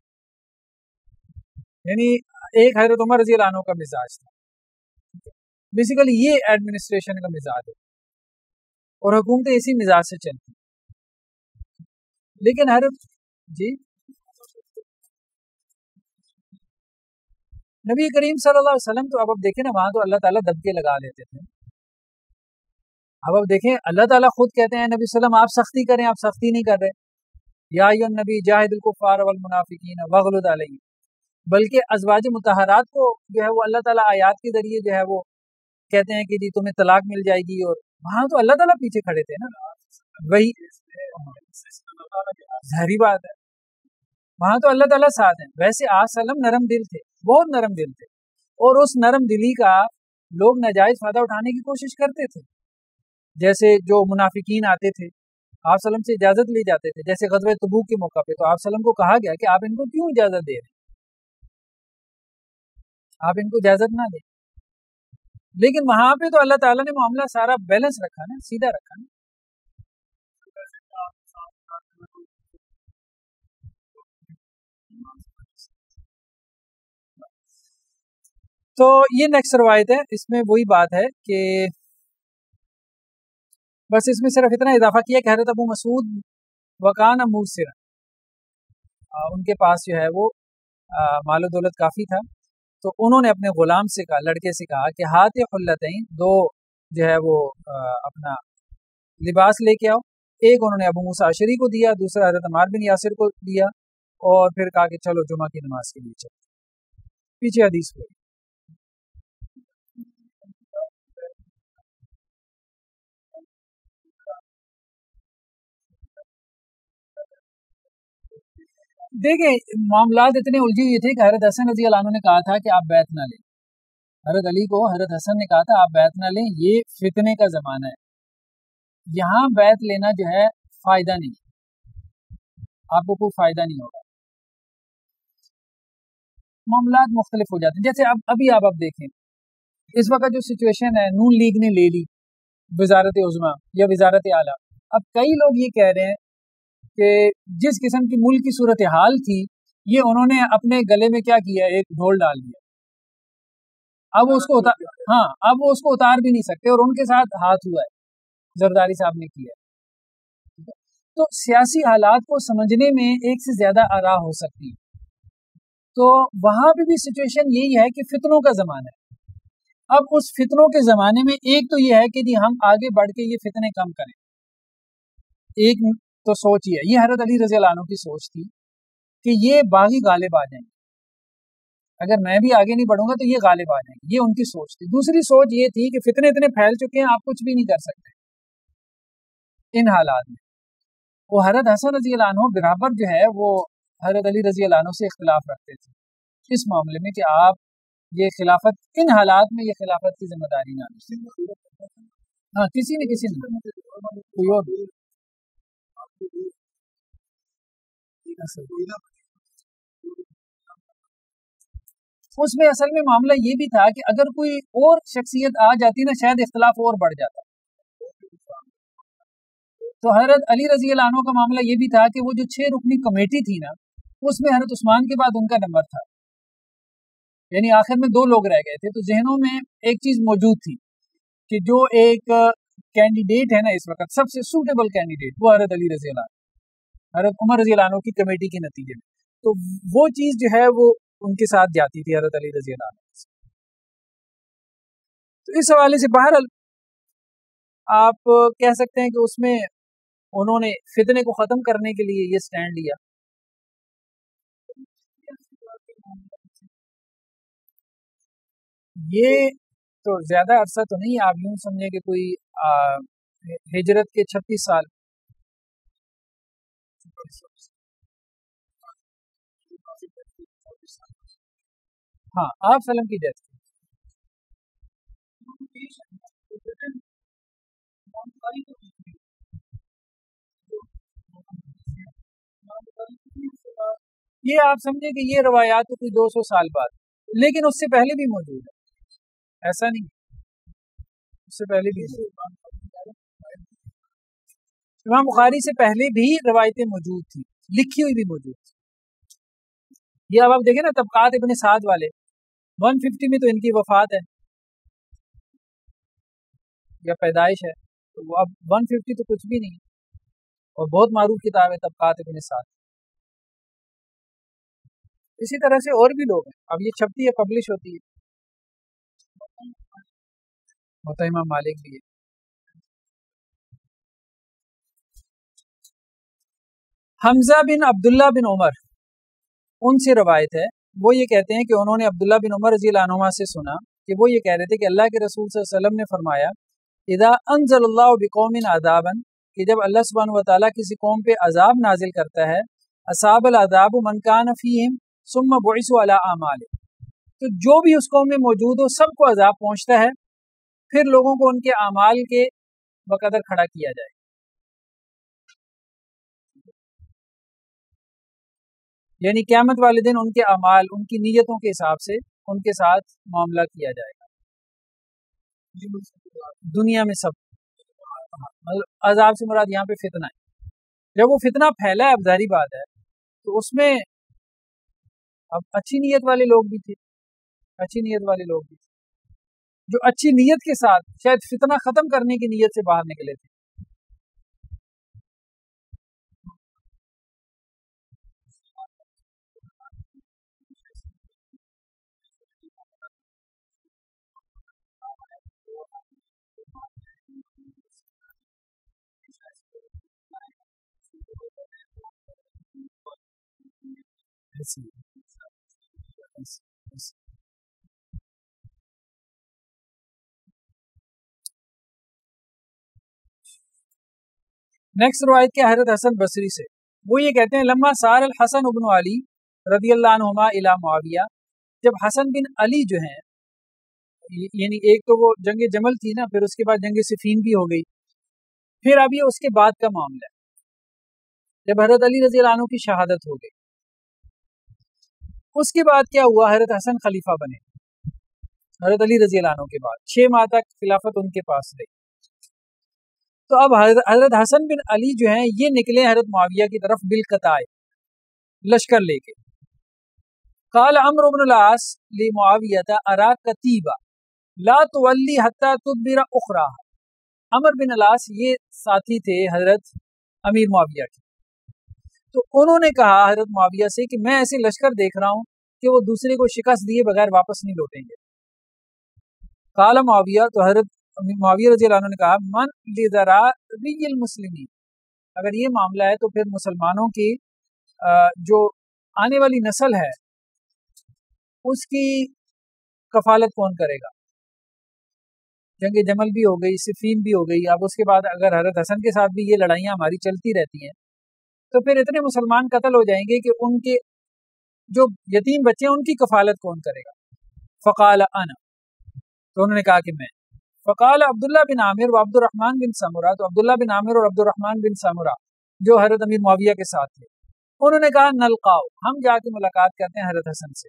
یعنی ایک حضرت عمر رضی اللہ عنہ کا مزاج تھا، بیسیکلی یہ ایڈمنسٹریشن کا مزاج ہے اور حکومتیں اسی مزاج سے چلتی. لیکن حضرت جی نبی کریم صلی اللہ علیہ وسلم تو اب دیکھیں نا، وہاں تو اللہ تعالیٰ دبکے لگا لیتے تھے. اب دیکھیں اللہ تعالیٰ خود کہتے ہیں نبی صلی اللہ علیہ وسلم آپ سختی کریں، آپ سختی نہیں کر رہے. یا ایھا النبی جاہد الکفار والمنافقین واغلظ علیہم. بلکہ ازواج مطہرات کو جو ہے وہ اللہ تعالیٰ آیات کے ذریعے جو ہے وہ کہتے ہیں کہ جی تمہیں طلاق مل جائے گی، اور وہاں تو اللہ تعالیٰ پیچھے کھڑے تھے نا. وہی ظاہری بات ہے، وہاں تو اللہ تعالیٰ ساتھ ہیں. ویسے آج سلم نرم دل تھے، بہت نرم دل تھے، اور اس نرم دلی کا لوگ ناجائز فائدہ اٹھانے کی کوشش کرتے تھے. جیسے جو منافقین آتے تھے آپ سلم سے اجازت لے جاتے تھے، جیسے غزوہ تبوک کے موقع پہ تو آپ سلم کو کہا گیا کہ آپ ان کو کیوں اجازت دے رہے ہیں، آپ ان کو اجازت نہ دیں. لیکن وہاں پہ تو اللہ تعالیٰ نے معاملہ سارا بیلنس رکھا نا، سیدھا رکھا نا. تو یہ نیکسٹ روایت ہے، اس میں وہی بات ہے کہ بس اس میں صرف اتنا اضافہ کیا کہ حضرت ابو مسعود وکان موسر، ان کے پاس جو ہے وہ مال و دولت کافی تھا، تو انہوں نے اپنے غلام سے کہا، لڑکے سے کہا کہ ہاتھ حلتین، دو جو ہے وہ اپنا لباس لے کے آؤ. ایک انہوں نے ابو موسیٰ اشعری کو دیا، دوسرا حضرت عمار بن یاسر کو دیا، اور پھر کہا کہ چلو جمعہ کی نماز کے لیے چلو. پیچھے حدیث کو دیکھیں معاملات اتنے الجھے ہوئے تھے کہ حضرت حسن رضی اللہ عنہ نے کہا تھا کہ آپ بیعت نہ لیں. حضرت علی کو حضرت حسن نے کہا تھا آپ بیعت نہ لیں، یہ فتنے کا زمانہ ہے، یہاں بیعت لینا جو ہے فائدہ نہیں، آپ کو کوئی فائدہ نہیں ہوگا. معاملات مختلف ہو جاتے ہیں. جیسے ابھی آپ دیکھیں اس وقت جو سچویشن ہے، نون لیگ نے لے لی وزارت عظمیٰ یا وزارت اعلیٰ. اب کئی لوگ یہ کہہ رہے ہیں کہ جس قسم کی ملک کی صورتحال تھی، یہ انہوں نے اپنے گلے میں کیا کیا، ایک ڈھول ڈال دیا. اب اس کو اب وہ اس کو اتار بھی نہیں سکتے، اور ان کے ساتھ ہاتھ ہوا ہے، زرداری صاحب نے کیا. تو سیاسی حالات کو سمجھنے میں ایک سے زیادہ آراء ہو سکتی ہے. تو وہاں پہ بھی سچویشن یہی ہے کہ فتنوں کا زمانہ ہے. اب اس فتنوں کے زمانے میں ایک تو یہ ہے کہ جی ہم آگے بڑھ کے یہ فتنے کم کریں. ایک تو سوچ یہ ہے، یہ حضرت علی رضی اللہ عنہ کی سوچ تھی کہ یہ باغی غالب آ جائیں گے، اگر میں بھی آگے نہیں بڑھوں گا تو یہ غالب آ جائیں گے، یہ ان کی سوچ تھی. دوسری سوچ یہ تھی کہ فتنے اتنے پھیل چکے ہیں آپ کچھ بھی نہیں کر سکتے ان حالات میں. وہ حضرت حسن رضی اللہ عنہ برابر جو ہے وہ حضرت علی رضی اللہ عنہ سے اختلاف رکھتے تھے اس معاملے میں کہ آپ یہ خلافت ان حالات میں یہ خلافت کی ذمہ داری نہ لیں. ہاں کسی نے کوئی اور اس میں اصل میں معاملہ یہ بھی تھا کہ اگر کوئی اور شخصیت آ جاتی نا شاید اختلاف اور بڑھ جاتا. تو حضرت علی رضی اللہ عنہ کا معاملہ یہ بھی تھا کہ وہ جو 6 رکنی کمیٹی تھی نا اس میں حضرت عثمان کے بعد ان کا نمبر تھا، یعنی آخر میں 2 لوگ رہ گئے تھے. تو ذہنوں میں ایک چیز موجود تھی کہ جو ایک کینڈیڈیٹ ہے نا اس وقت سب سے سوٹیبل کینڈیڈیٹ وہ حضرت علی رضی اللہ عنہ، حضرت عمر رضی اللہ عنہ کی کمیٹی کے نتیجے میں. تو وہ چیز جو ہے وہ ان کے ساتھ جاتی تھی حضرت علی رضی اللہ عنہ. تو اس حوالے سے بہرحال آپ کہہ سکتے ہیں کہ اس میں انہوں نے فتنے کو ختم کرنے کے لیے یہ سٹینڈ لیا. یہ تو زیادہ عرصہ تو نہیں، آپ یوں سمجھیں کہ کوئی ہجرت کے 36 سال. ہاں آپ سلم کی ڈیتھ. یہ آپ سمجھیں کہ یہ روایات تو کوئی 200 سال بعد، لیکن اس سے پہلے بھی موجود ہے، ایسا نہیں اس سے پہلے بھی. امام بخاری سے پہلے بھی روایتیں موجود تھیں، لکھی ہوئی بھی موجود تھی. یہ اب آپ دیکھیں نا طبقات ابن سعد والے 150 میں تو ان کی وفات ہے یا پیدائش ہے، تو وہ اب 150 تو کچھ بھی نہیں، اور بہت معروف کتاب ہے طبقات ابن سعد. اسی طرح سے اور بھی لوگ ہیں، اب یہ چھپتی ہے پبلش ہوتی ہے. ہوتا امام مالک بھی ہے. حمزہ بن عبداللہ بن عمر ان سے روایت ہے، وہ یہ کہتے ہیں کہ انہوں نے عبداللہ بن عمر رضی اللہ عنہما سے سنا کہ وہ یہ کہہ رہے تھے کہ اللہ کے رسول صلی اللہ علیہ وسلم نے فرمایا اذا انزل اللہ بقوم عذابا، کہ جب اللہ سبحانہ وتعالیٰ کسی قوم پہ عذاب نازل کرتا ہے، اصاب العذاب من کان فیہم ثم بعثوا علی اعمال، تو جو بھی اس قوم میں موجود ہو سب کو عذاب پہنچتا ہے، پھر لوگوں کو ان کے اعمال کے بقدر کھڑا کیا جائے. یعنی قیامت والے دن ان کے اعمال ان کی نیتوں کے حساب سے ان کے ساتھ معاملہ کیا جائے گا. دنیا میں سب عذاب سے مراد یہاں پہ فتنہ ہے. جب وہ فتنہ پھیلا ہے اب ظاہری بات ہے تو اس میں اب اچھی نیت والے لوگ بھی تھے، اچھی نیت والے لوگ بھی تھے جو اچھی نیت کے ساتھ شاید فتنہ ختم کرنے کی نیت سے باہر نکلے تھے. نیکسٹ روایت کیا حضرت حسن بصری سے، وہ یہ کہتے ہیں لما سار الحسن ابن علی رضی اللہ عنہما الی معاویہ، جب حسن بن علی جو ہیں، یعنی ایک تو وہ جنگ جمل تھی نا، پھر اس کے بعد جنگ صفین بھی ہو گئی، پھر اب یہ اس کے بعد کا معاملہ ہے جب حضرت علی رضی اللہ عنہ کی شہادت ہو گئی. اس کے بعد کیا ہوا، حضرت حسن خلیفہ بنے حضرت علی رضی اللہ عنہ کے بعد، 6 ماہ تک خلافت ان کے پاس رہی. تو اب حضرت حسن بن علی جو ہیں یہ نکلے حضرت معاویہ کی طرف بالقطاع لشکر لے کے. قال عمرو بن العاص لمعاویہ ارا کتیبہ لا تولی حتی تدبر اخرى. عمر بن العاص یہ ساتھی تھے حضرت امیر معاویہ کے، تو انہوں نے کہا حضرت معاویہ سے کہ میں ایسے لشکر دیکھ رہا ہوں کہ وہ دوسرے کو شکست دیے بغیر واپس نہیں لوٹیں گے. قال معاویہ، تو حضرت معاویہ رضی اللہ عنہ نے کہا من لذراعی المسلمین، اگر یہ معاملہ ہے تو پھر مسلمانوں کی جو آنے والی نسل ہے اس کی کفالت کون کرے گا. جنگ جمل بھی ہو گئی، صفین بھی ہو گئی، اب اس کے بعد اگر حضرت حسن کے ساتھ بھی یہ لڑائیاں ہماری چلتی رہتی ہیں تو پھر اتنے مسلمان قتل ہو جائیں گے کہ ان کے جو یتیم بچے ہیں ان کی کفالت کون کرے گا. فقال انا، تو انہوں نے کہا کہ میں. فقال عبداللہ بن عامر و عبد الرحمن بن سمرہ، تو عبداللہ بن عامر اور عبد الرحمن بن سمرہ جو حضرت امیر معاویہ کے ساتھ تھے، انہوں نے کہا نلقاؤ، ہم جا کے ملاقات کرتے ہیں حضرت حسن سے.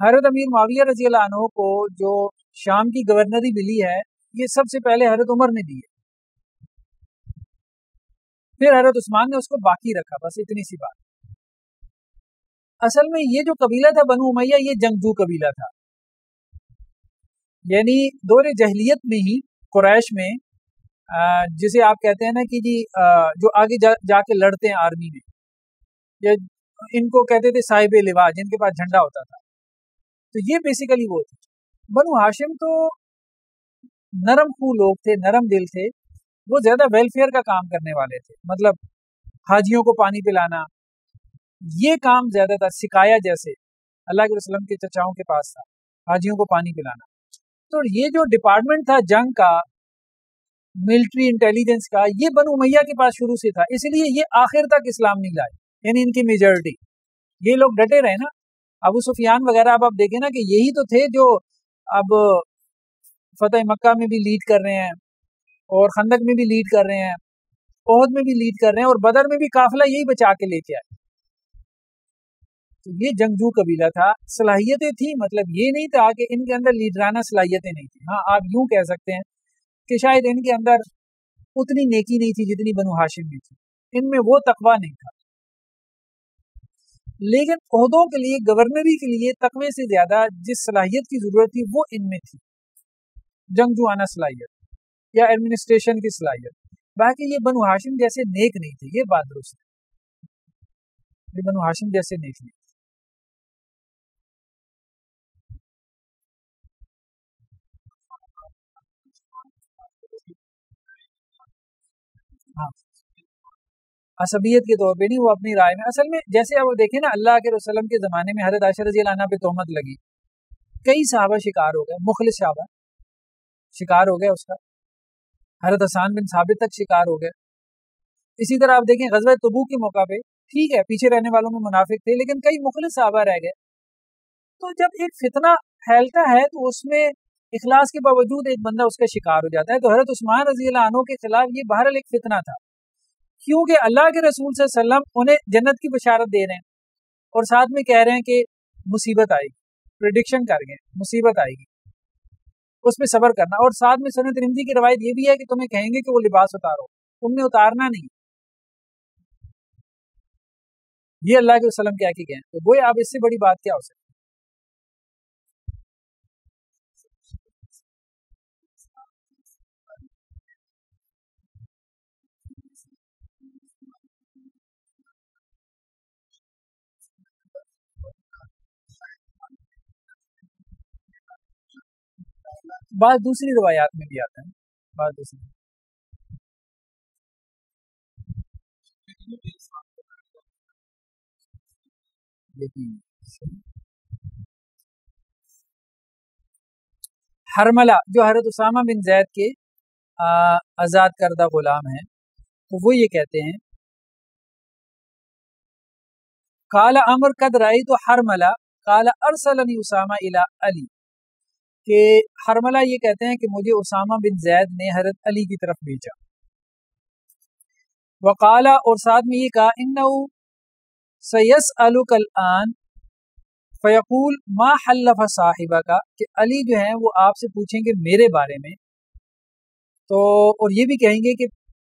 حضرت امیر معاویہ رضی اللہ عنہ کو جو شام کی گورنری ملی ہے یہ سب سے پہلے حضرت عمر نے دی ہے، پھر حضرت عثمان نے اس کو باقی رکھا، بس اتنی سی بات۔ اصل میں یہ جو قبیلہ تھا بنو امیہ یہ جنگجو قبیلہ تھا، یعنی دور جہلیت میں ہی قریش میں جسے آپ کہتے ہیں نا کہ جی جو آگے جا کے لڑتے ہیں آرمی میں، یا ان کو کہتے تھے صاحب لواء، جن کے پاس جھنڈا ہوتا تھا، تو یہ بیسیکلی وہ تھے۔ بنو ہاشم تو نرم خو لوگ تھے، نرم دل تھے، وہ زیادہ ویلفیئر کا کام کرنے والے تھے، مطلب حاجیوں کو پانی پلانا، یہ کام زیادہ تر سکایا جیسے اللہ کے وسلم کے چچاؤں کے پاس تھا، حاجیوں کو پانی پلانا۔ تو یہ جو ڈپارٹمنٹ تھا جنگ کا، ملٹری انٹیلیجنس کا، یہ بنو امیہ کے پاس شروع سے تھا، اس لیے یہ آخر تک اسلام نہیں لائے، یعنی ان کی میجورٹی، یہ لوگ ڈٹے رہے نا۔ ابو سفیان وغیرہ اب آپ دیکھیں نا کہ یہی تو تھے جو اب فتح مکہ میں بھی لیڈ کر رہے ہیں، اور خندق میں بھی لیڈ کر رہے ہیں، احد میں بھی لیڈ کر رہے ہیں، اور بدر میں بھی قافلہ یہی بچا کے لے کے آئے۔ تو یہ جنگجو قبیلہ تھا، صلاحیتیں تھیں، مطلب یہ نہیں تھا کہ ان کے اندر لیڈرانہ صلاحیتیں نہیں تھیں۔ ہاں آپ یوں کہہ سکتے ہیں کہ شاید ان کے اندر اتنی نیکی نہیں تھی جتنی بنو ہاشم میں تھی، ان میں وہ تقویٰ نہیں تھا، لیکن عہدوں کے لیے، گورنری کے لیے تقوی سے زیادہ جس صلاحیت کی ضرورت تھی وہ ان میں تھی، جنگجوانہ صلاحیت یا ایڈمنسٹریشن کی صلاحیت۔ باقی یہ بنو ہاشم جیسے نیک نہیں تھے، یہ بات درست ہے، یہ بنو ہاشم جیسے نیک نہیں تھے۔ ہاں، عصبیت کے طور پہ نہیں، وہ اپنی رائے میں، اصل میں جیسے آپ دیکھیں نا اللہ کے رسول کے زمانے میں حضرت عائشہ رضی اللہ عنہا پہ تہمت لگی، کئی صحابہ شکار ہو گئے، مخلص صحابہ شکار ہو گئے اس کا، حضرت حسان بن ثابت تک شکار ہو گئے۔ اسی طرح آپ دیکھیں غزوہ تبوک کے موقع پہ، ٹھیک ہے پیچھے رہنے والوں میں منافق تھے لیکن کئی مخلص صحابہ رہ گئے۔ تو جب ایک فتنہ پھیلتا ہے تو اس میں اخلاص کے باوجود ایک بندہ اس کا شکار ہو جاتا ہے۔ تو حضرت عثمان رضی اللہ عنہ کے خلاف یہ بہرحال ایک فتنہ تھا، کیونکہ اللہ کے رسول صلی اللہ علیہ وسلم انہیں جنت کی بشارت دے رہے ہیں اور ساتھ میں کہہ رہے ہیں کہ مصیبت آئے گی، پریڈکشن کر گئے مصیبت آئے گی، اس پہ صبر کرنا، اور ساتھ میں سنن ترمذی کی روایت یہ بھی ہے کہ تمہیں کہیں گے کہ وہ لباس اتارو، تم نے اتارنا نہیں، یہ اللہ کے وسلم کیا کہ گئے، تو وہ اب اس سے بڑی بات کیا ہو سکتی؟ بعض دوسری روایات میں بھی آتا ہے، بعض دوسری حرملہ جو حضرت اسامہ بن زید کے آزاد کردہ غلام ہیں، تو وہ یہ کہتے ہیں قال عمر قد رأیت حرملہ قال ارسلنی اسامہ الی علی، کہ حرملہ یہ کہتے ہیں کہ مجھے اسامہ بن زید نے حضرت علی کی طرف بھیجا، وقال اور ساتھ میں یہ کہا انہو سیسألک الآن فیقول ما حلف صاحبک، کہ علی جو ہیں وہ آپ سے پوچھیں گے میرے بارے میں، تو اور یہ بھی کہیں گے کہ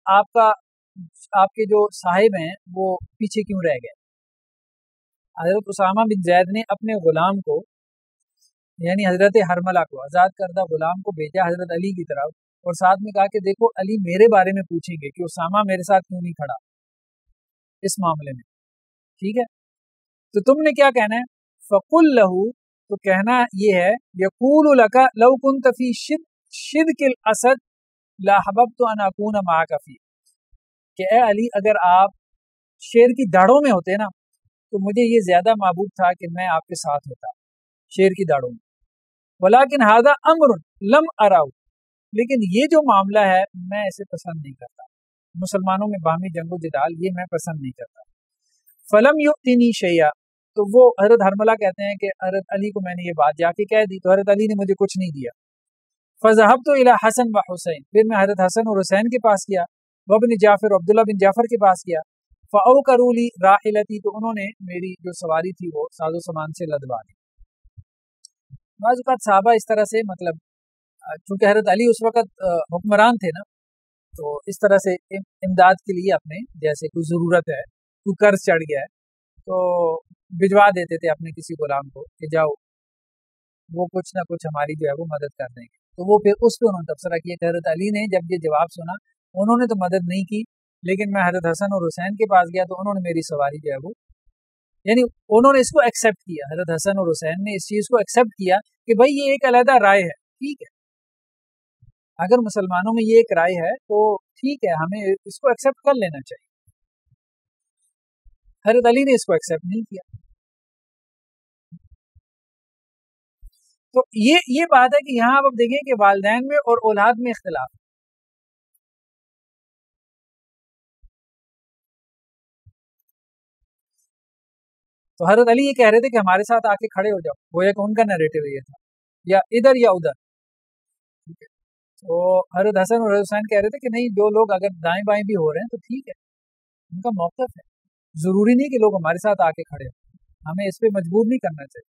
آپ کے جو صاحب ہیں وہ پیچھے کیوں رہ گئے۔ حضرت اسامہ بن زید نے اپنے غلام کو یعنی حضرت حرملہ کو، آزاد کردہ غلام کو بھیجا حضرت علی کی طرف، اور ساتھ میں کہا کہ دیکھو علی میرے بارے میں پوچھیں گے کہ اسامہ میرے ساتھ کیوں نہیں کھڑا اس معاملے میں، ٹھیک ہے، تو تم نے کیا کہنا ہے، فقل لہو، تو کہنا یہ ہے یقول لک لو کنت فی شدق الاسد لاحببت ان اکون معک فی، کہ اے علی اگر آپ شیر کی داڑوں میں ہوتے نا تو مجھے یہ زیادہ محبوب تھا کہ میں آپ کے ساتھ ہوتا شیر کی داڑوں میں، ولیکن ھذا امر لم ارہ، لیکن یہ جو معاملہ ہے میں اسے پسند نہیں کرتا، مسلمانوں میں باہمی جنگ و جدال یہ میں پسند نہیں کرتا۔ فلم یؤتنی شیئا، تو وہ حضرت حرملہ کہتے ہیں کہ حضرت علی کو میں نے یہ بات جا کے کہہ دی تو حضرت علی نے مجھے کچھ نہیں دیا۔ فذهبت الى حسن و حسین، پھر میں حضرت حسن اور حسین کے پاس گیا، وابن جعفر عبداللہ بن جعفر کے پاس گیا، فاوکروا لی راحلتی، تو انہوں نے میری جو سواری تھی وہ ساز و سامان سے لدوا دی۔ بعض اوقات صحابہ اس طرح سے مطلب چونکہ حضرت علی اس وقت حکمران تھے نا، تو اس طرح سے امداد کے لیے اپنے جیسے کوئی ضرورت ہے، کوئی قرض چڑھ گیا ہے تو بھجوا دیتے تھے اپنے کسی غلام کو کہ جاؤ وہ کچھ نہ کچھ ہماری جو ہے وہ مدد کر دیں گے. تو وہ پھر اس پہ انہوں نے تبصرہ کیا کہ حضرت علی نے جب یہ جواب سنا انہوں نے تو مدد نہیں کی، لیکن میں حضرت حسن اور حسین کے پاس گیا تو انہوں نے میری سواری جو ہے وہ، یعنی انہوں نے اس کو ایکسیپٹ کیا. حضرت حسن اور حسین نے اس چیز کو ایکسیپٹ کیا کہ بھائی یہ ایک علیحدہ رائے ہے، ٹھیک ہے، اگر مسلمانوں میں یہ ایک رائے ہے تو ٹھیک ہے، ہمیں اس کو ایکسیپٹ کر لینا چاہیے. حضرت علی نے اس کو ایکسیپٹ نہیں کیا. تو یہ بات ہے کہ یہاں آپ دیکھیں کہ والدین میں اور اولاد میں اختلاف. تو حضرت علی یہ کہہ رہے تھے کہ ہمارے ساتھ آ کے کھڑے ہو جاؤ، گویا کہ ان کا نیریٹو یہ تھا، یا ادھر یا ادھر. تو حضرت حسن اور حسین کہہ رہے تھے کہ نہیں، جو لوگ اگر دائیں بائیں بھی ہو رہے ہیں تو ٹھیک ہے، ان کا موقف ہے، ضروری نہیں کہ لوگ ہمارے ساتھ آ کے کھڑے ہوں، ہمیں اس پہ مجبور نہیں کرنا چاہیے.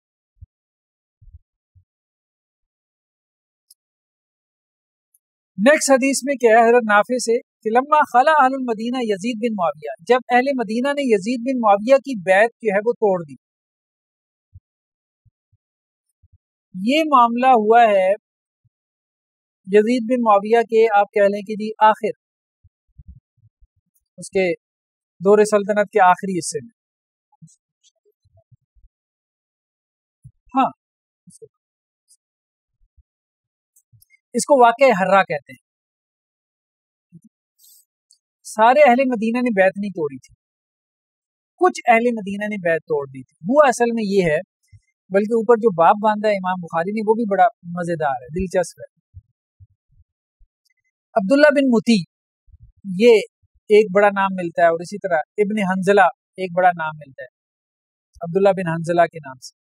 نیکسٹ حدیث میں کیا ہے حضرت نافع سے کہ لما خلا اہل المدینہ یزید بن معاویہ، جب اہل مدینہ نے یزید بن معاویہ کی بیعت جو ہے وہ توڑ دی. یہ معاملہ ہوا ہے یزید بن معاویہ کے، آپ کہہ لیں کہ جی آخر اس کے دور سلطنت کے آخری حصے میں. ہاں، اس کو واقعہ حرہ کہتے ہیں. سارے اہل مدینہ نے بیعت نہیں توڑی تھی، کچھ اہل مدینہ نے بیعت توڑ دی تھی. وہ اصل میں یہ ہے، بلکہ اوپر جو باب باندھا ہے امام بخاری نے وہ بھی بڑا مزیدار ہے، دلچسپ ہے. عبداللہ بن متی یہ ایک بڑا نام ملتا ہے، اور اسی طرح ابن حنزلہ ایک بڑا نام ملتا ہے عبداللہ بن حنزلہ کے نام سے،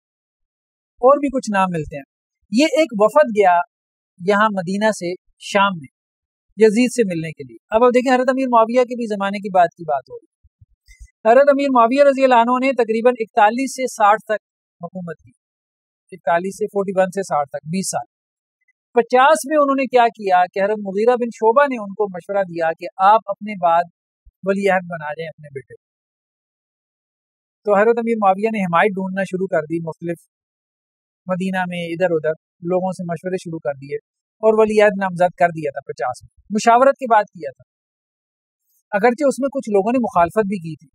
اور بھی کچھ نام ملتے ہیں. یہ ایک وفد گیا یہاں مدینہ سے شام میں یزید سے ملنے کے لیے. اب دیکھیں حضرت امیر معاویہ کے بھی زمانے کی بات ہو رہی. حضرت امیر معاویہ رضی اللہ عنہ نے تقریباً 41 سے 60 تک حکومت کی، 41 سے 41 سے 60 تک 20 سال. 50 میں انہوں نے کیا کیا کہ حضرت مغیرہ بن شعبہ نے ان کو مشورہ دیا کہ آپ اپنے بعد ولی عہد بنا جائیں اپنے بیٹے. تو حضرت امیر معاویہ نے حمایت ڈھونڈنا شروع کر دی، مختلف مدینہ میں ادھر ادھر لوگوں سے مشورے شروع کر دیے، اور ولی عہد نامزد کر دیا تھا 50 میں. مشاورت کے بعد کیا تھا، اگرچہ اس میں کچھ لوگوں نے مخالفت بھی کی تھی،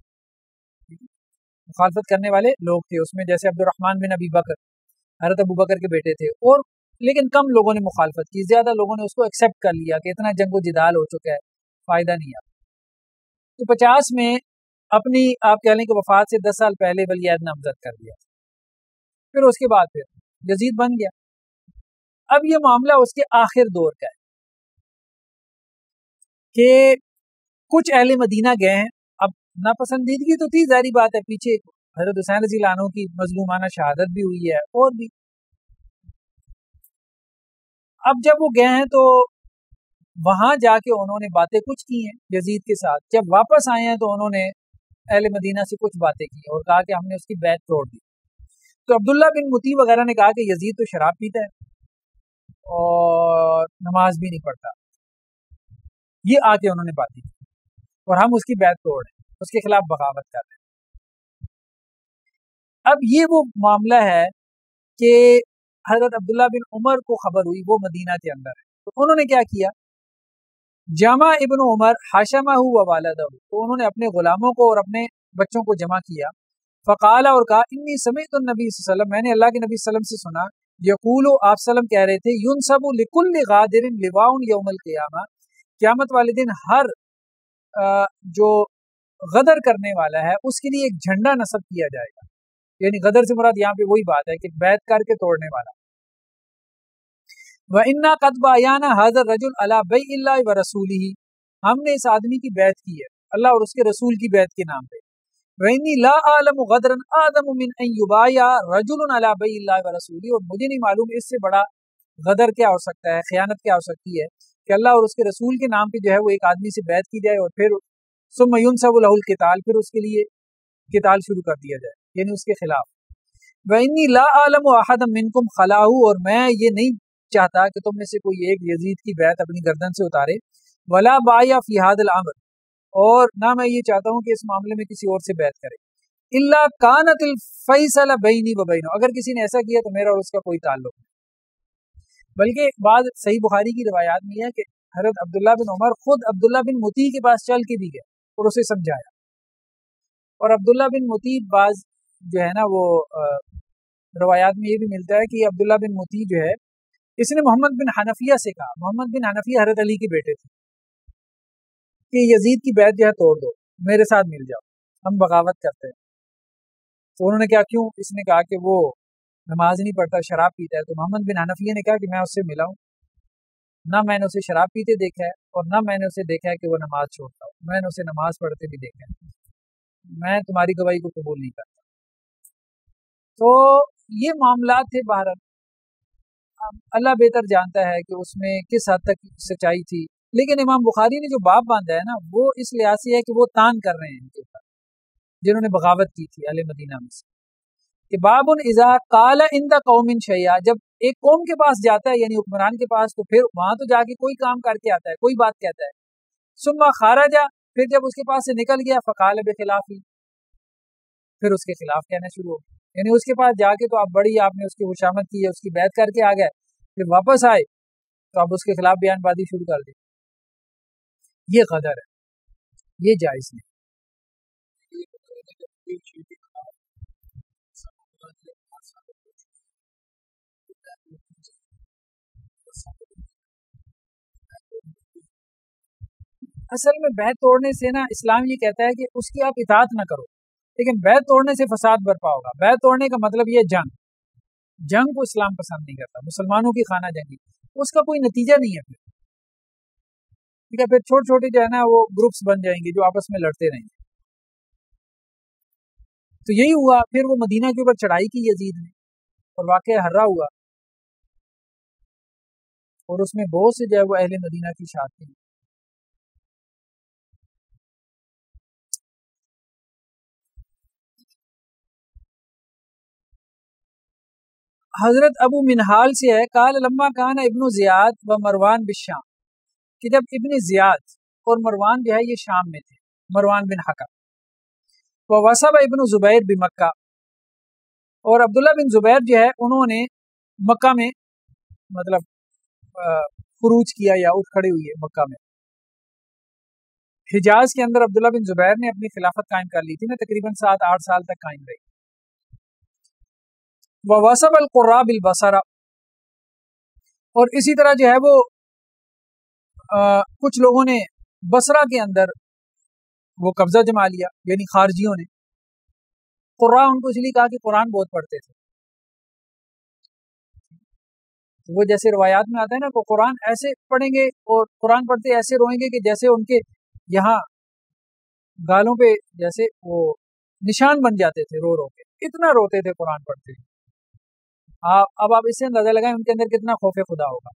مخالفت کرنے والے لوگ تھے اس میں، جیسے عبد الرحمن بن ابی بکر، حضرت ابو بکر کے بیٹے تھے، اور لیکن کم لوگوں نے مخالفت کی، زیادہ لوگوں نے اس کو ایکسیپٹ کر لیا کہ اتنا جنگ و جدال ہو چکا ہے، فائدہ نہیں ہے. تو 50 میں اپنی آپ کہہ لیں کہ وفات سے 10 سال پہلے ولی عہد نامزد کر دیا. پھر اس کے بعد پھر یزید بن گیا. اب یہ معاملہ اس کے آخر دور کا ہے کہ کچھ اہل مدینہ گئے ہیں. اب ناپسندیدگی تو تھی، ظاہری بات ہے، پیچھے حضرت حسین رضی اللہ عنہ کی مظلومانہ شہادت بھی ہوئی ہے اور بھی. اب جب وہ گئے ہیں تو وہاں جا کے انہوں نے باتیں کچھ کی ہیں یزید کے ساتھ. جب واپس آئے ہیں تو انہوں نے اہل مدینہ سے کچھ باتیں کی اور کہا کہ ہم نے اس کی بیعت توڑ دی. تو عبداللہ بن متی وغیرہ نے کہا کہ یزید تو شراب پیتا ہے اور نماز بھی نہیں پڑھتا، یہ آ کے انہوں نے باتیں کی اور ہم اس کی بیعت توڑ رہے ہیں، اس کے خلاف بغاوت کر رہے ہیں. اب یہ وہ معاملہ ہے کہ حضرت عبداللہ بن عمر کو خبر ہوئی، وہ مدینہ کے اندر ہے. تو انہوں نے کیا کیا، جمع ابن عمر حاشمہ و والدہ، تو انہوں نے اپنے غلاموں کو اور اپنے بچوں کو جمع کیا. فقال، اور کہا، انی سمعت النبی صلی اللہ علیہ وسلم، میں نے اللہ کے نبی صلی اللہ علیہ وسلم سے سنا، یقول، آپ صلی کہہ رہے تھے، ینصب لکل غادر لواء یوم القیامہ، قیامت والے دن ہر جو غدر کرنے والا ہے اس کے لیے ایک جھنڈا نصب کیا جائے گا. یعنی غدر سے مراد یہاں پہ وہی بات ہے کہ بیعت کر کے توڑنے والا. وَإِنَّا قَدْ بَايَعْنَا هَذَا الرَّجُلَ عَلَى بَيْعِ اللَّهِ وَرَسُولِهِ، ہم نے اس آدمی کی بیعت کی ہے اللہ اور اس کے رسول کی بیعت کے نام پہ. وَإِنِّي لَا أَعْلَمُ غَدْرًا أَعْظَمُ مِنْ أَنْ يُبَايَعَ رَجُلٌ عَلَى بَيْعِ اللَّهِ وَرَسُولِهِ، اور مجھے نہیں معلوم اس سے بڑا غدر کیا ہو سکتا ہے، خیانت کیا ہو سکتی ہے کہ اللہ اور اس کے رسول کے نام پہ جو ہے وہ ایک آدمی سے بیعت کی جائے اور پھر ثم ينصب له القتال، پھر اس کے لیے قتال شروع کر دیا جائے، یعنی اس کے خلاف. وَإِنِّي لَا أَعْلَمُ أَحَدًا مِّنكُمْ خَلَعَهُ، اور میں یہ نہیں چاہتا کہ تم میں سے کوئی ایک یزید کی بیعت اپنی گردن سے اتارے، وَلَا بَايَعَ فِي هَذَا الْأَمْرِ، اور نہ میں یہ چاہتا ہوں کہ اس معاملے میں کسی اور سے بیعت کرے، إِلَّا كَانَتِ الْفَيْصَلَ بَيْنِي وَبَيْنَهُ، اگر کسی نے ایسا کیا تو میرا اور اس کا کوئی تعلق نہیں۔ بلکہ بعض صحیح بخاری کی روایات میں ہے کہ حضرت عبداللہ بن عمر خود عبداللہ بن مطیع کے پاس چل کے بھی گئے اور اسے سمجھایا، اور عبداللہ بن مطیع بعض جو ہے نا وہ روایات میں یہ بھی ملتا ہے کہ عبداللہ بن مطیع جو ہے اس نے محمد بن حنفیہ سے کہا، محمد بن حنفیہ حضرت علی کے بیٹے تھے، کہ یزید کی بیعت جو ہے توڑ دو، میرے ساتھ مل جاؤ، ہم بغاوت کرتے ہیں۔ تو انہوں نے کہا کیوں؟ اس نے کہا کہ وہ نماز نہیں پڑھتا، شراب پیتا ہے۔ تو محمد بن حنفیہ نے کہا کہ میں اس سے ملا ہوں، نہ میں نے اسے شراب پیتے دیکھا ہے اور نہ میں نے اسے دیکھا ہے کہ وہ نماز چھوڑتا ہو، میں نے اسے نماز پڑھتے بھی دیکھا ہے، میں تمہاری گواہی کو قبول نہیں کرتا۔ تو یہ معاملات تھے بہرحال، اللہ بہتر جانتا ہے کہ اس میں کس حد تک سچائی تھی، لیکن امام بخاری نے جو باب باندھا ہے نا وہ اس لحاظ سے ہے کہ وہ تان کر رہے ہیں ان کے اوپر جنہوں نے بغاوت کی تھی اہل مدینہ میں سے، کہ باب اذا قال عند قوم شیئا، جب ایک قوم کے پاس جاتا ہے یعنی حکمران کے پاس، تو پھر وہاں تو جا کے کوئی کام کر کے آتا ہے، کوئی بات کہتا ہے، ثم خرج، پھر جب اس کے پاس سے نکل گیا، فقال بخلافی، پھر اس کے خلاف کہنا شروع ہو گیا، یعنی اس کے پاس جا کے تو آپ نے اس کی خوشامد کی ہے، اس کی بیعت کر کے آ گئے، پھر واپس آئے تو اب اس کے خلاف بیان بازی شروع کر دی، یہ غدر ہے، یہ جائز نہیں۔ اصل میں بیعت توڑنے سے نا اسلام یہ کہتا ہے کہ اس کی آپ اطاعت نہ کرو، لیکن بیعت توڑنے سے فساد برپا ہوگا۔ بیعت توڑنے کا مطلب یہ جنگ کو اسلام پسند نہیں کرتا، مسلمانوں کی خانہ جنگی، اس کا کوئی نتیجہ نہیں ہے پھر، ٹھیک ہے، پھر چھوٹے چھوٹے جو ہے نا وہ گروپس بن جائیں گے جو آپس میں لڑتے رہیں گے۔ تو یہی ہوا، پھر وہ مدینہ کے اوپر چڑھائی کی یزید نے، اور واقعہ ہررا ہوا، اور اس میں بہت سے جو ہے وہ اہل مدینہ کی شاد تھی۔ حضرت ابو منہال سے ہے، قال لما کان ابن زیاد و مروان بالشام، کہ جب ابن زیاد اور مروان جو ہے یہ شام میں تھے، مروان بن حکم، و وصب ابن زبیر بمکہ، اور عبداللہ بن زبیر جو ہے انہوں نے مکہ میں مطلب خروج کیا یا اٹھ کھڑے ہوئے مکہ میں۔ حجاز کے اندر عبداللہ بن زبیر نے اپنی خلافت قائم کر لی تھی نا، تقریباً 7-8 سال تک قائم رہی۔ وَوَصَبَ الْقُرَّى بِالْبَصَرَةِ، اور اسی طرح جو ہے وہ کچھ لوگوں نے بصرہ کے اندر وہ قبضہ جما لیا، یعنی خارجیوں نے۔ قرآ ان کو اس لیے کہا کہ قرآن بہت پڑھتے تھے، وہ جیسے روایات میں آتا ہے نا کہ قرآن ایسے پڑھیں گے اور قرآن پڑھتے ایسے روئیں گے کہ جیسے ان کے یہاں گالوں پہ جیسے وہ نشان بن جاتے تھے، رو کے اتنا روتے تھے قرآن پڑھتے تھے۔ اب آپ اس سے اندازہ لگائیں ان کے اندر کتنا خوف خدا ہوگا۔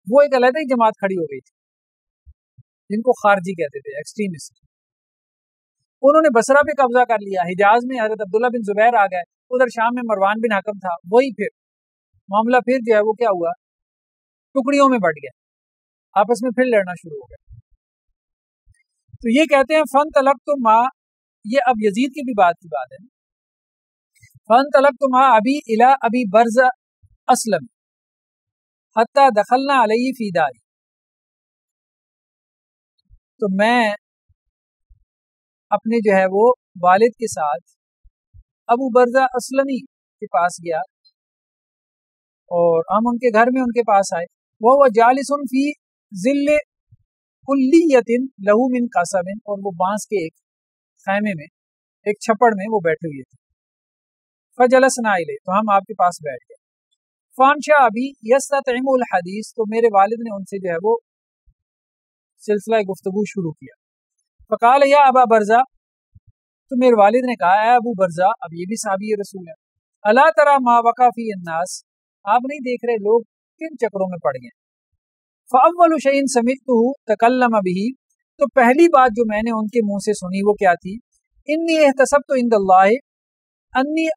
وہ ایک علیحدہ ہی جماعت کھڑی ہو گئی تھی جن کو خارجی کہتے تھے، ایکسٹریمسٹ۔ انہوں نے بصرہ پہ قبضہ کر لیا، حجاز میں حضرت عبداللہ بن زبیر آ گئے، ادھر شام میں مروان بن حکم تھا، وہی پھر معاملہ پھر جو ہے وہ کیا ہوا، ٹکڑیوں میں بٹ گیا، آپس میں پھر لڑنا شروع ہو گیا۔ تو یہ کہتے ہیں فن طلب تو ماں، یہ اب یزید کی بھی بات ہے، فن طلب تو ماں ابھی الا ابھی برز اسلم حتی دخلنا علیہ فی داری، تو میں اپنے جو ہے وہ والد کے ساتھ ابو برزہ اسلمی کے پاس گیا اور ہم ان کے گھر میں ان کے پاس آئے، وہ جالس فی ظل کلیۃ لہو من قصب، اور وہ بانس کے ایک خیمے میں، ایک چھپڑ میں وہ بیٹھے ہوئے تھے۔ فجلسنا الیہ، تو ہم آپ کے پاس بیٹھ گئے۔ فانشا ابی یستطعم الحدیث، تو میرے والد نے ان سے جو ہے وہ سلسلہ گفتگو شروع کیا۔ فقال یا ابا برزہ، تو میرے والد نے کہا اے ابو برزہ، اب یہ بھی صحابی رسول ہے، الا تری ما وقع فی الناس، آپ نہیں دیکھ رہے لوگ کن چکروں میں پڑ گئے۔ فاول شیء سمعته تکلم به، تو پہلی بات جو میں نے ان کے منہ سے سنی وہ کیا تھی، انی احتسبت عند اللہ، انی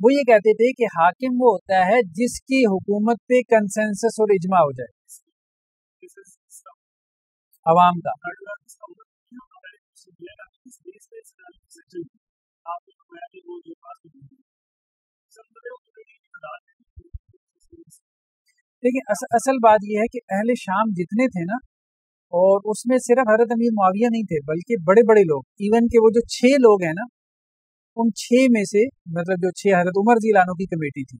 وہ یہ کہتے تھے کہ حاکم وہ ہوتا ہے جس کی حکومت پہ کنسنسس اور اجماع ہو جائے عوام کا. لیکن اصل بات یہ ہے کہ اہل شام جتنے تھے نا، اور اس میں صرف حضرت امیر معاویہ نہیں تھے بلکہ بڑے بڑے لوگ، ایون کہ وہ جو 6 لوگ ہیں نا، ان 6 میں سے مطلب جو 6 حضرت عمر رضی اللہ عنہ کی کمیٹی تھی،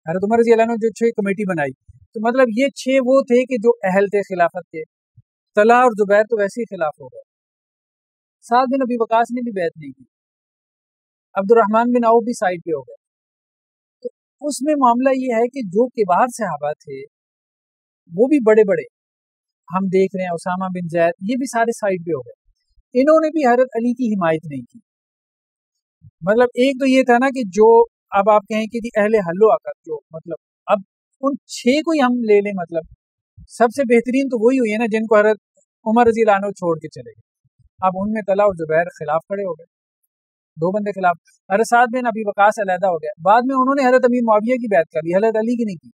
حضرت عمر رضی اللہ عنہ جو 6 کمیٹی بنائی، تو مطلب یہ 6 وہ تھے کہ جو اہل تھے خلافت کے. طلحہ اور زبیر تو ویسے ہی خلاف ہو گئے. سعد بن ابی وقاص نے بھی بیعت نہیں کی. عبد الرحمن بن عوف بھی سائڈ پہ ہو گئے. تو اس میں معاملہ یہ ہے کہ جو کبار صحابہ تھے وہ بھی بڑے بڑے، ہم دیکھ رہے ہیں اسامہ بن زید، یہ بھی سارے سائڈ پہ ہو گئے. انہوں نے بھی حضرت علی کی حمایت نہیں کی. مطلب ایک تو یہ تھا نا کہ جو اب آپ کہیں کہ اہل حل و عقد، جو مطلب اب ان 6 کو ہی ہم لے لیں، مطلب سب سے بہترین تو وہی ہوئی ہے نا جن کو حضرت عمر رضی اللہ عنہ چھوڑ کے چلے گئے. اب ان میں طلحہ اور زبیر خلاف کھڑے ہو گئے، 2 بندے خلاف. حضرت سعد بن ابی وقاص علیحدہ ہو گئے. بعد میں انہوں نے حضرت امیر معاویہ کی بیعت کر لی، حضرت علی کی نہیں کی.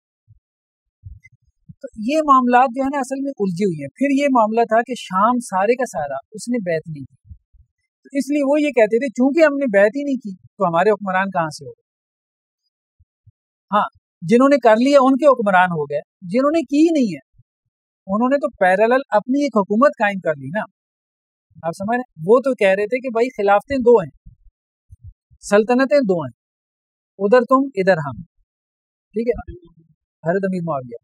تو یہ معاملات جو ہے نا اصل میں الجھی ہوئی ہیں. پھر یہ معاملہ تھا کہ شام سارے کا سارا اس نے بیعت نہیں کی، تو اس لیے وہ یہ کہتے تھے چونکہ ہم نے بیعت ہی نہیں کی تو ہمارے حکمران کہاں سے ہو گئے. ہاں، جنہوں نے کر لیا ان کے حکمران ہو گئے، جنہوں نے کی نہیں ہے انہوں نے تو پیرالل اپنی ایک حکومت قائم کر لی نا. آپ سمجھ رہے ہیں؟ وہ تو کہہ رہے تھے کہ بھائی خلافتیں 2 ہیں، سلطنتیں 2 ہیں، ادھر تم ادھر ہم، ٹھیک ہے. حضرت امیر معاویہ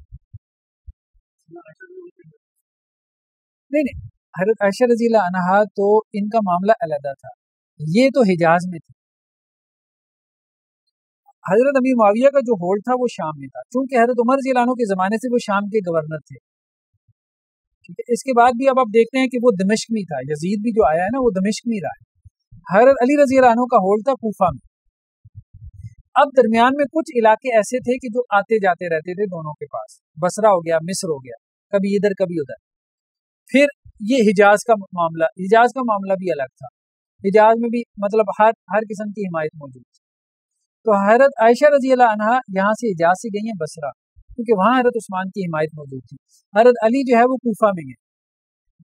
نہیں، حضرت عائشہ رضی اللہ عنہا تو ان کا معاملہ علیحدہ تھا، یہ تو حجاز میں تھی. حضرت امیر معاویہ کا جو ہولڈ تھا وہ شام میں تھا، چونکہ حضرت عمر رضی اللہ عنہ کے زمانے سے وہ شام کے گورنر تھے. ٹھیک ہے. اس کے بعد بھی اب آپ دیکھتے ہیں کہ وہ دمشق میں تھا، یزید بھی جو آیا ہے نا وہ دمشق میں رہا ہے. حضرت علی رضی اللہ عنہ کا ہولڈ تھا کوفہ میں. اب درمیان میں کچھ علاقے ایسے تھے کہ جو آتے جاتے رہتے تھے دونوں کے پاس، بصرہ ہو گیا، مصر ہو گیا، کبھی ادھر کبھی ادھر. پھر یہ حجاز کا معاملہ بھی الگ تھا. حجاز میں بھی مطلب ہر قسم کی حمایت موجود تھی. تو حضرت عائشہ رضی اللہ عنہا یہاں سے حجاز سے گئی ہیں بصرہ، کیونکہ وہاں حضرت عثمان کی حمایت موجود تھی. حضرت علی جو ہے وہ کوفہ میں گئے.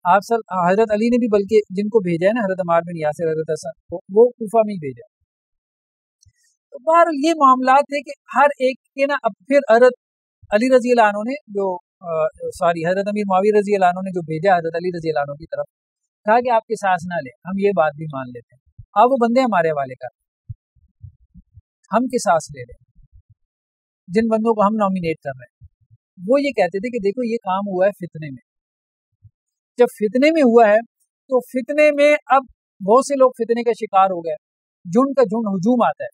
حضرت علی نے بھی بلکہ جن کو بھیجا ہے نا، حضرت عمار بن یاسر، حضرت حسن، وہ کوفہ میں ہی بھیجا. تو بہرحال یہ معاملات تھے کہ ہر ایک کے نا. اب پھر حضرت علی رضی اللہ عنہ نے جو حضرت امیر معاویہ رضی اللہ عنہ نے جو بھیجا حضرت علی رضی اللہ عنہ کی طرف، کہا کہ آپ قصاص نہ لیں، ہم یہ بات بھی مان لیتے ہیں، آپ وہ بندے ہمارے حوالے کر، ہم قصاص لے لیں جن بندوں کو ہم نامینیٹ کر رہے ہیں. وہ یہ کہتے تھے کہ دیکھو یہ کام ہوا ہے فتنے میں. جب فتنے میں ہوا ہے تو فتنے میں اب بہت سے لوگ فتنے کا شکار ہو گئے، جن کا جن ہجوم آتا ہے.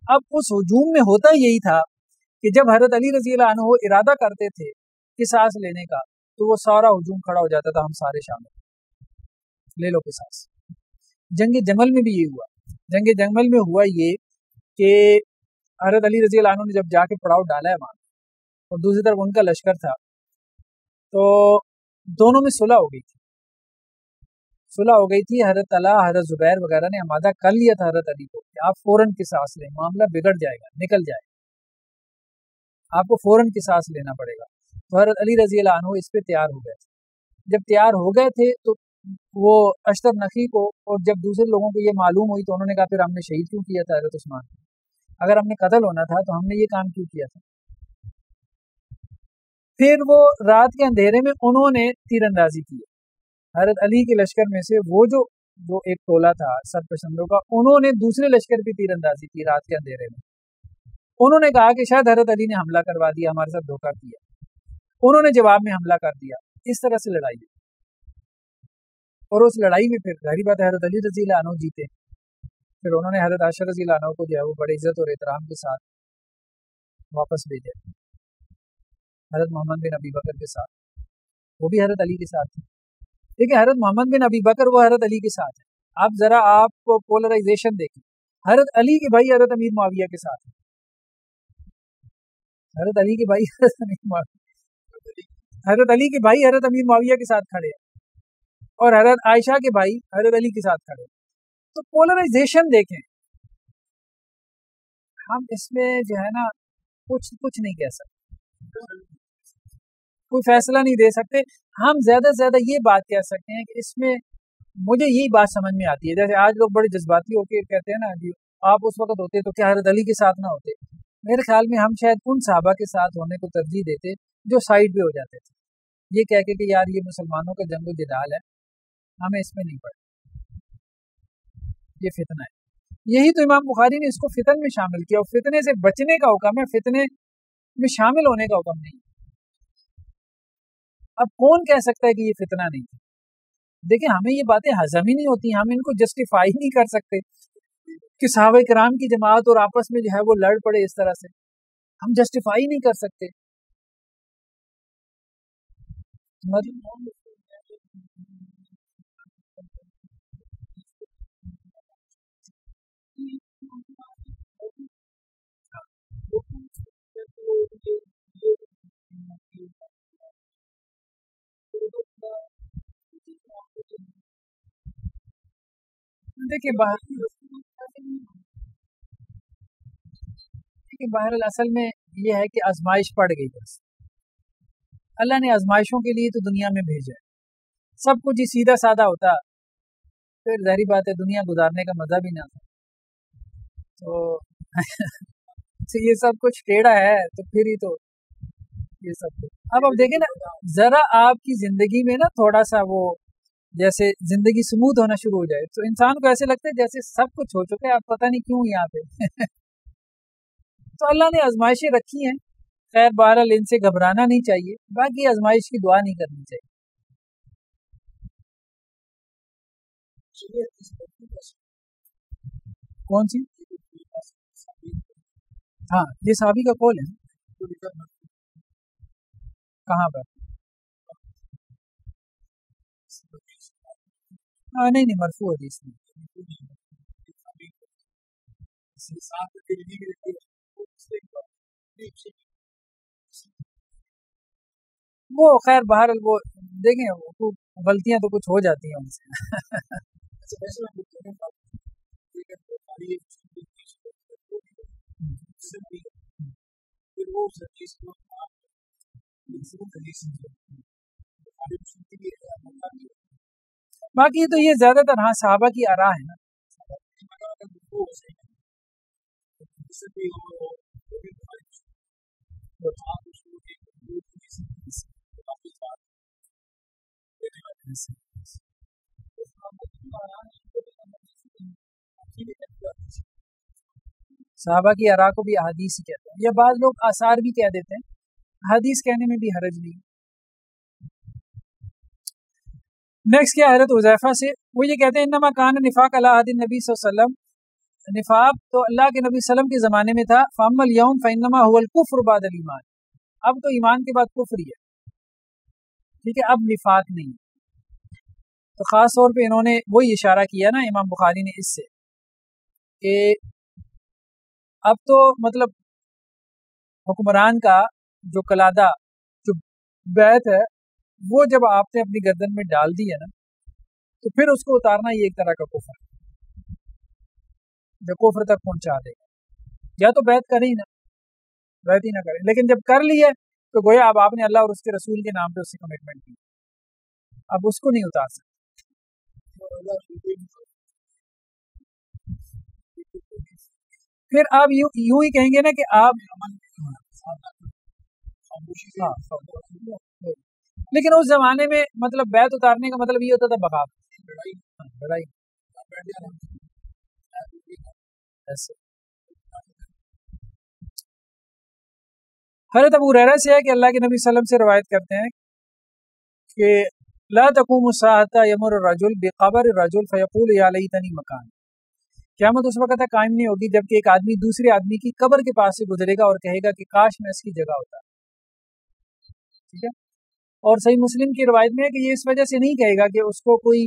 اب اس ہجوم میں ہوتا یہی تھا کہ جب حضرت علی رضی اللہ عنہ ارادہ کرتے تھے قصاص لینے کا تو وہ سارا ہجوم کھڑا ہو جاتا تھا، ہم سارے شامل، لے لو قصاص. جنگ جمل میں بھی یہ ہوا. جنگ جمل میں ہوا یہ کہ حضرت علی رضی اللہ عنہ نے جب جا کے پڑاؤ ڈالا ہے وہاں، اور دوسری طرف ان کا لشکر تھا، تو دونوں میں صلح ہو گئی تھی. حضرت طلحہ، حضرت زبیر وغیرہ نے آمادہ کر لیا تھا حضرت علی کو کہ آپ فوراً قصاص لیں، معاملہ بگڑ جائے گا، نکل جائے گا، آپ کو فوراً قصاص لینا پڑے گا. تو حضرت علی رضی اللہ عنہ اس پہ تیار ہو گئے تھے. جب تیار ہو گئے تھے تو وہ اشتر نقی کو، اور جب دوسرے لوگوں کو یہ معلوم ہوئی تو انہوں نے کہا پھر ہم نے شہید کیوں کیا تھا حضرت عثمان کو؟ اگر ہم نے قتل ہونا تھا تو ہم نے یہ کام کیوں کیا تھا؟ پھر وہ رات کے اندھیرے میں انہوں نے تیر اندازی کی. حضرت علی کے لشکر میں سے وہ جو ایک ٹولہ تھا سرپسندوں کا، انہوں نے دوسرے لشکر پہ تیر اندازی کی رات کے اندھیرے میں. انہوں نے کہا کہ شاید حضرت علی نے حملہ کروا دیا، ہمارے ساتھ دھوکہ کیا. انہوں نے جواب میں حملہ کر دیا. اس طرح سے لڑائی ہوئی، اور اس لڑائی میں پھر ظاہری بات ہے حضرت علی رضی اللہ عنہ جیتے. پھر انہوں نے حضرت عائشہ رضی اللہ عنہ کو جو ہے وہ بڑے عزت اور احترام کے ساتھ واپس بھیجا. حضرت محمد بن ابی بکر کے ساتھ، وہ بھی حضرت علی کے ساتھ تھے. دیکھیں حضرت محمد بن ابی بکر وہ حضرت علی کے ساتھ ہیں. آپ ذرا آپ پولرائزیشن دیکھیں. حضرت علی کے بھائی حضرت امیر معاویہ کے ساتھ ہیں. حضرت علی کے بھائی حضرت علی کے بھائی حضرت امیر معاویہ کے ساتھ کھڑے ہیں، اور حضرت عائشہ کے بھائی حضرت علی کے ساتھ کھڑے ہیں. تو پولرائزیشن دیکھیں. ہم اس میں جو ہے نا کچھ نہیں کہہ سکتے، کوئی فیصلہ نہیں دے سکتے. ہم زیادہ سے زیادہ یہ بات کہہ سکتے ہیں کہ اس میں مجھے یہی بات سمجھ میں آتی ہے. جیسے آج لوگ بڑے جذباتی ہو کے کہتے ہیں نا جی آپ اس وقت ہوتے تو کیا حضرت علی کے ساتھ نہ ہوتے. میرے خیال میں ہم شاید ان صحابہ کے ساتھ ہونے کو ترجیح دیتے جو سائڈ پہ ہو جاتے تھے، یہ کہہ کے کہ یار یہ مسلمانوں کا جنگ و جدال ہے، ہمیں اس میں نہیں پڑے، یہ فتنہ ہے. یہی تو امام بخاری نے اس کو فتن میں شامل کیا، اور فتنے سے بچنے کا حکم ہے، فتنے میں شامل ہونے کا حکم نہیں. اب کون کہہ سکتا ہے کہ یہ فتنہ نہیں تھا؟ دیکھیں ہمیں یہ باتیں ہضم ہی نہیں ہوتی، ہم ان کو جسٹیفائی نہیں کر سکتے کہ صحابہ کرام کی جماعت اور آپس میں جو ہے وہ لڑ پڑے اس طرح سے، ہم جسٹیفائی نہیں کر سکتے. دیکھیں بہرحال اصل میں یہ ہے کہ آزمائش پڑ گئی، بس اللہ نے آزمائشوں کے لیے تو دنیا میں بھیجا ہے. سب کچھ ہی سیدھا سادہ ہوتا پھر ظاہری بات ہے دنیا گزارنے کا مزہ بھی نہ تھا. تو یہ سب کچھ ٹیڑھا ہے تو پھر ہی تو یہ سب کچھ. اب دیکھیں نا ذرا آپ کی زندگی میں نا تھوڑا سا وہ جیسے زندگی سموتھ ہونا شروع ہو جائے تو انسان کو ایسے لگتا ہے جیسے سب کچھ ہو چکا ہے، آپ پتہ نہیں کیوں یہاں پہ. تو اللہ نے آزمائشیں رکھی ہیں، خیر بہرحال ان سے گھبرانا نہیں چاہیے، باقی آزمائش کی دعا نہیں کرنی چاہیے. کون سی؟ ہاں یہ صحابی کا قول ہے. کہاں پر؟ نہیں مرفوع حدیث نہیں. وہ خیر بہرحال وہ دیکھیں غلطیاں تو کچھ ہو جاتی ہیں ان سے. باقی تو یہ زیادہ تر ہاں صحابہ کی آراء ہے نا. صحابہ کی آراء کو بھی احادیث ہی کہتے ہیں، یا بعض لوگ آثار بھی کہہ دیتے ہیں، حدیث کہنے میں بھی حرج نہیں. نیکسٹ کیا حضرت حذیفہ سے وہ یہ کہتے ہیں انما کان نفاق علی عہد النبی صلی اللہ علیہ وسلم، نفاق تو اللہ کے نبی صلی اللہ علیہ وسلم کے زمانے میں تھا. فاما اليوم فانما هو الكفر بعد الايمان، اب تو ایمان کے بعد کفر ہی ہے، ٹھیک ہے، اب نفاق نہیں. تو خاص طور پہ انہوں نے وہی اشارہ کیا نا امام بخاری نے اس سے کہ اب تو مطلب حکمران کا جو قلادہ جو بیعت ہے وہ جب آپ نے اپنی گردن میں ڈال دی ہے نا تو پھر اس کو اتارنا یہ ایک طرح کا کفر ہے جو کفر تک پہنچا دے گا. یا تو بیعت کریں نہ، بیعت ہی نہ کریں، لیکن جب کر لی ہے تو گویا اب آپ نے اللہ اور اس کے رسول کے نام پہ اس سے کمٹمنٹ کی، اب اس کو نہیں اتار سکتے. پھر آپ یوں ہی کہیں گے نا کہ آپ لیکن اس زمانے میں مطلب بیعت اتارنے کا مطلب یہ ہوتا تھا بغاوت، لڑائی ایسے. حضرت ابو ہریرہ سے ہے کہ اللہ کے نبی صلی اللہ علیہ وسلم سے روایت کرتے ہیں کہ لا تقوم الساعة یمر الرجل بقبر الرجل فیقول یا لیتنی مکان، قیامت اس وقت تک قائم نہیں ہوگی جبکہ ایک آدمی دوسرے آدمی کی قبر کے پاس سے گزرے گا اور کہے گا کہ کاش میں اس کی جگہ ہوتا. ٹھیک ہے، اور صحیح مسلم کی روایت میں ہے کہ یہ اس وجہ سے نہیں کہے گا کہ اس کو کوئی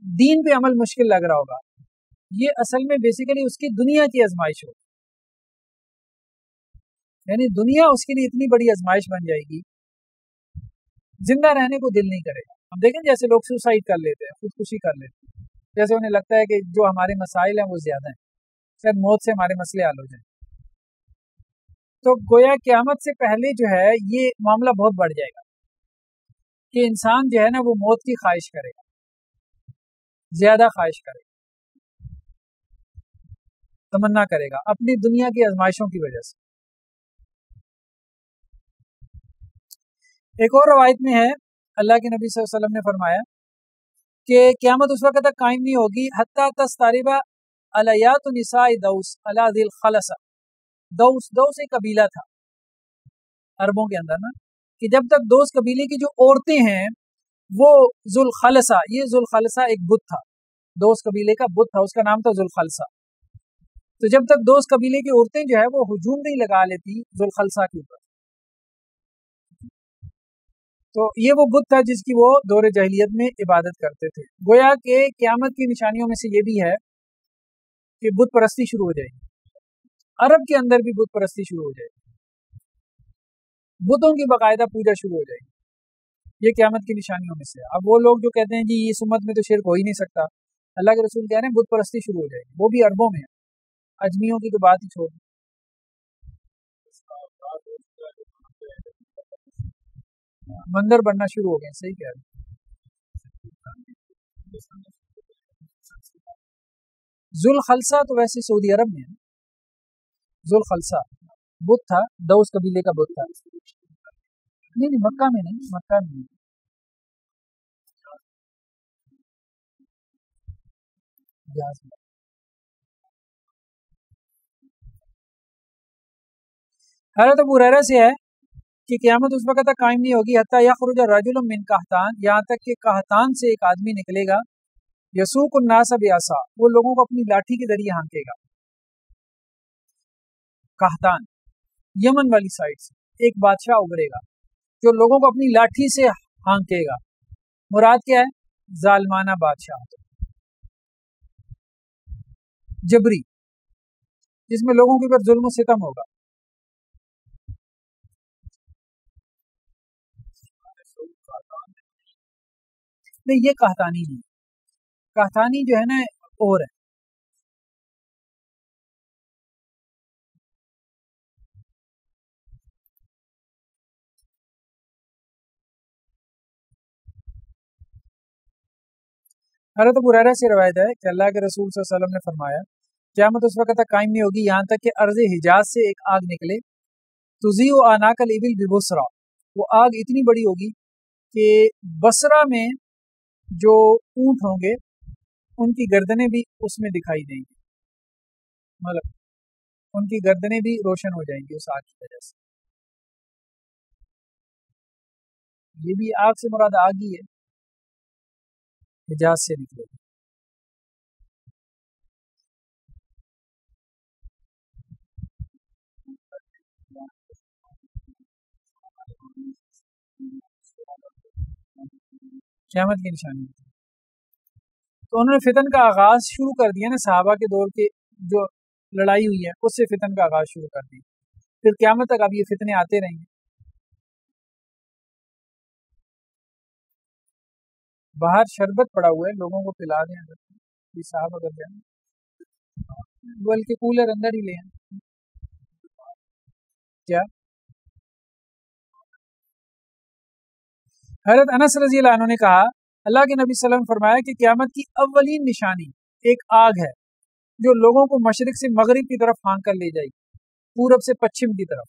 دین پہ عمل مشکل لگ رہا ہوگا، یہ اصل میں بیسیکلی اس کی دنیا کی آزمائش ہوگی، یعنی دنیا اس کے لیے اتنی بڑی آزمائش بن جائے گی زندہ رہنے کو دل نہیں کرے گا. ہم دیکھیں جیسے لوگ سوسائڈ کر لیتے ہیں، خودکشی کر لیتے ہیں، جیسے انہیں لگتا ہے کہ جو ہمارے مسائل ہیں وہ زیادہ ہیں، شاید موت سے ہمارے مسئلے حل ہو جائیں. تو گویا قیامت سے پہلے جو ہے یہ معاملہ بہت بڑھ جائے گا کہ انسان جو ہے نا وہ موت کی خواہش کرے گا، زیادہ خواہش کرے گا، تمنا کرے گا اپنی دنیا کی آزمائشوں کی وجہ سے۔ ایک اور روایت میں ہے اللہ کے نبی صلی اللہ علیہ وسلم نے فرمایا کہ قیامت اس وقت تک قائم نہیں ہوگی حتیٰ تسترب الیات نساء دوس علی ذی الخلصہ۔ دوس ایک قبیلہ تھا عربوں کے اندر نا، کہ جب تک دوس قبیلے کی جو عورتیں ہیں وہ ذوالخلصہ، یہ ذوالخلصہ ایک بت تھا، دوس قبیلے کا بت تھا، اس کا نام تھا ذوالخلصہ۔ تو جب تک دوس قبیلے کی عورتیں جو ہے وہ ہجوم نہیں لگا لیتی ذوالخلصہ کے اوپر، تو یہ وہ بت تھا جس کی وہ دور جاہلیت میں عبادت کرتے تھے۔ گویا کہ قیامت کی نشانیوں میں سے یہ بھی ہے کہ بت پرستی شروع ہو جائے گی، عرب کے اندر بھی بت پرستی شروع ہو جائے گی، بتوں کی باقاعدہ پوجا شروع ہو جائے گی، یہ قیامت کی نشانیوں میں سے۔ اب وہ لوگ جو کہتے ہیں جی اس امت میں تو شرک ہو ہی نہیں سکتا، اللہ کے رسول کہہ رہے ہیں بت پرستی شروع ہو جائے گی، وہ بھی عربوں میں ہے، اجمیوں کی تو بات ہی چھوڑ، مندر بننا شروع ہو گئے، صحیح کہہ رہے ہیں۔ ذوالخلصہ تو ویسے سعودی عرب میں ہے، ذوالخلصہ بت تھا، دوس قبیلے کا بت تھا، نہیں مکہ میں نہیں، مکہ میں نہیں، جہاز میں۔ حضرت ابو ہریرہ سے ہے کہ قیامت اس وقت تک قائم نہیں ہوگی حتیٰ یخرج رجل من قحطان، یہاں تک کہ قحطان سے ایک آدمی نکلے گا، یسوق الناس بعصا، وہ لوگوں کو اپنی لاٹھی کے ذریعے ہانکے گا۔ قحطان یمن والی سائڈ سے ایک بادشاہ ابھرے گا جو لوگوں کو اپنی لاٹھی سے ہانکے گا، مراد کیا ہے؟ ظالمانہ بادشاہ، جبری، جس میں لوگوں کے اوپر ظلم و ستم ہوگا۔ نہیں یہ قحطانی نہیں، قحطانی جو ہے نا اور ہے۔ حضرت ابو ہریرہ سے روایت ہے کہ اللہ کے رسول صلی اللہ علیہ وسلم نے فرمایا قیامت اس وقت تک قائم نہیں ہوگی یہاں تک کہ ارض حجاز سے ایک آگ نکلے، تضیء اعناق الابل ببصرہ، وہ آگ اتنی بڑی ہوگی کہ بصرہ میں جو اونٹ ہوں گے ان کی گردنیں بھی اس میں دکھائی دیں گی، مطلب ان کی گردنیں بھی روشن ہو جائیں گی اس آگ کی وجہ سے۔ یہ بھی آگ سے مراد آگ ہی ہے، حجاز سے نکلے گی۔ قیامت کی نشانی، تو انہوں نے فتن کا آغاز شروع کر دیا نا، صحابہ کے دور کے جو لڑائی ہوئی ہے اس سے فتن کا آغاز شروع کر دیا، پھر قیامت تک اب یہ فتنے آتے رہیں گے۔ باہر شربت پڑا ہوا ہے، لوگوں کو پلا دیں اگر یہ صاحب اگر جائیں، بلکہ کولر اندر ہی لے آئیں۔ کیا حضرت انس رضی اللہ عنہ نے کہا اللہ کے نبی صلی اللہ علیہ وسلم نے فرمایا کہ قیامت کی اولین نشانی ایک آگ ہے جو لوگوں کو مشرق سے مغرب کی طرف پھانک کر لے جائے گی، پورب سے پچھم کی طرف۔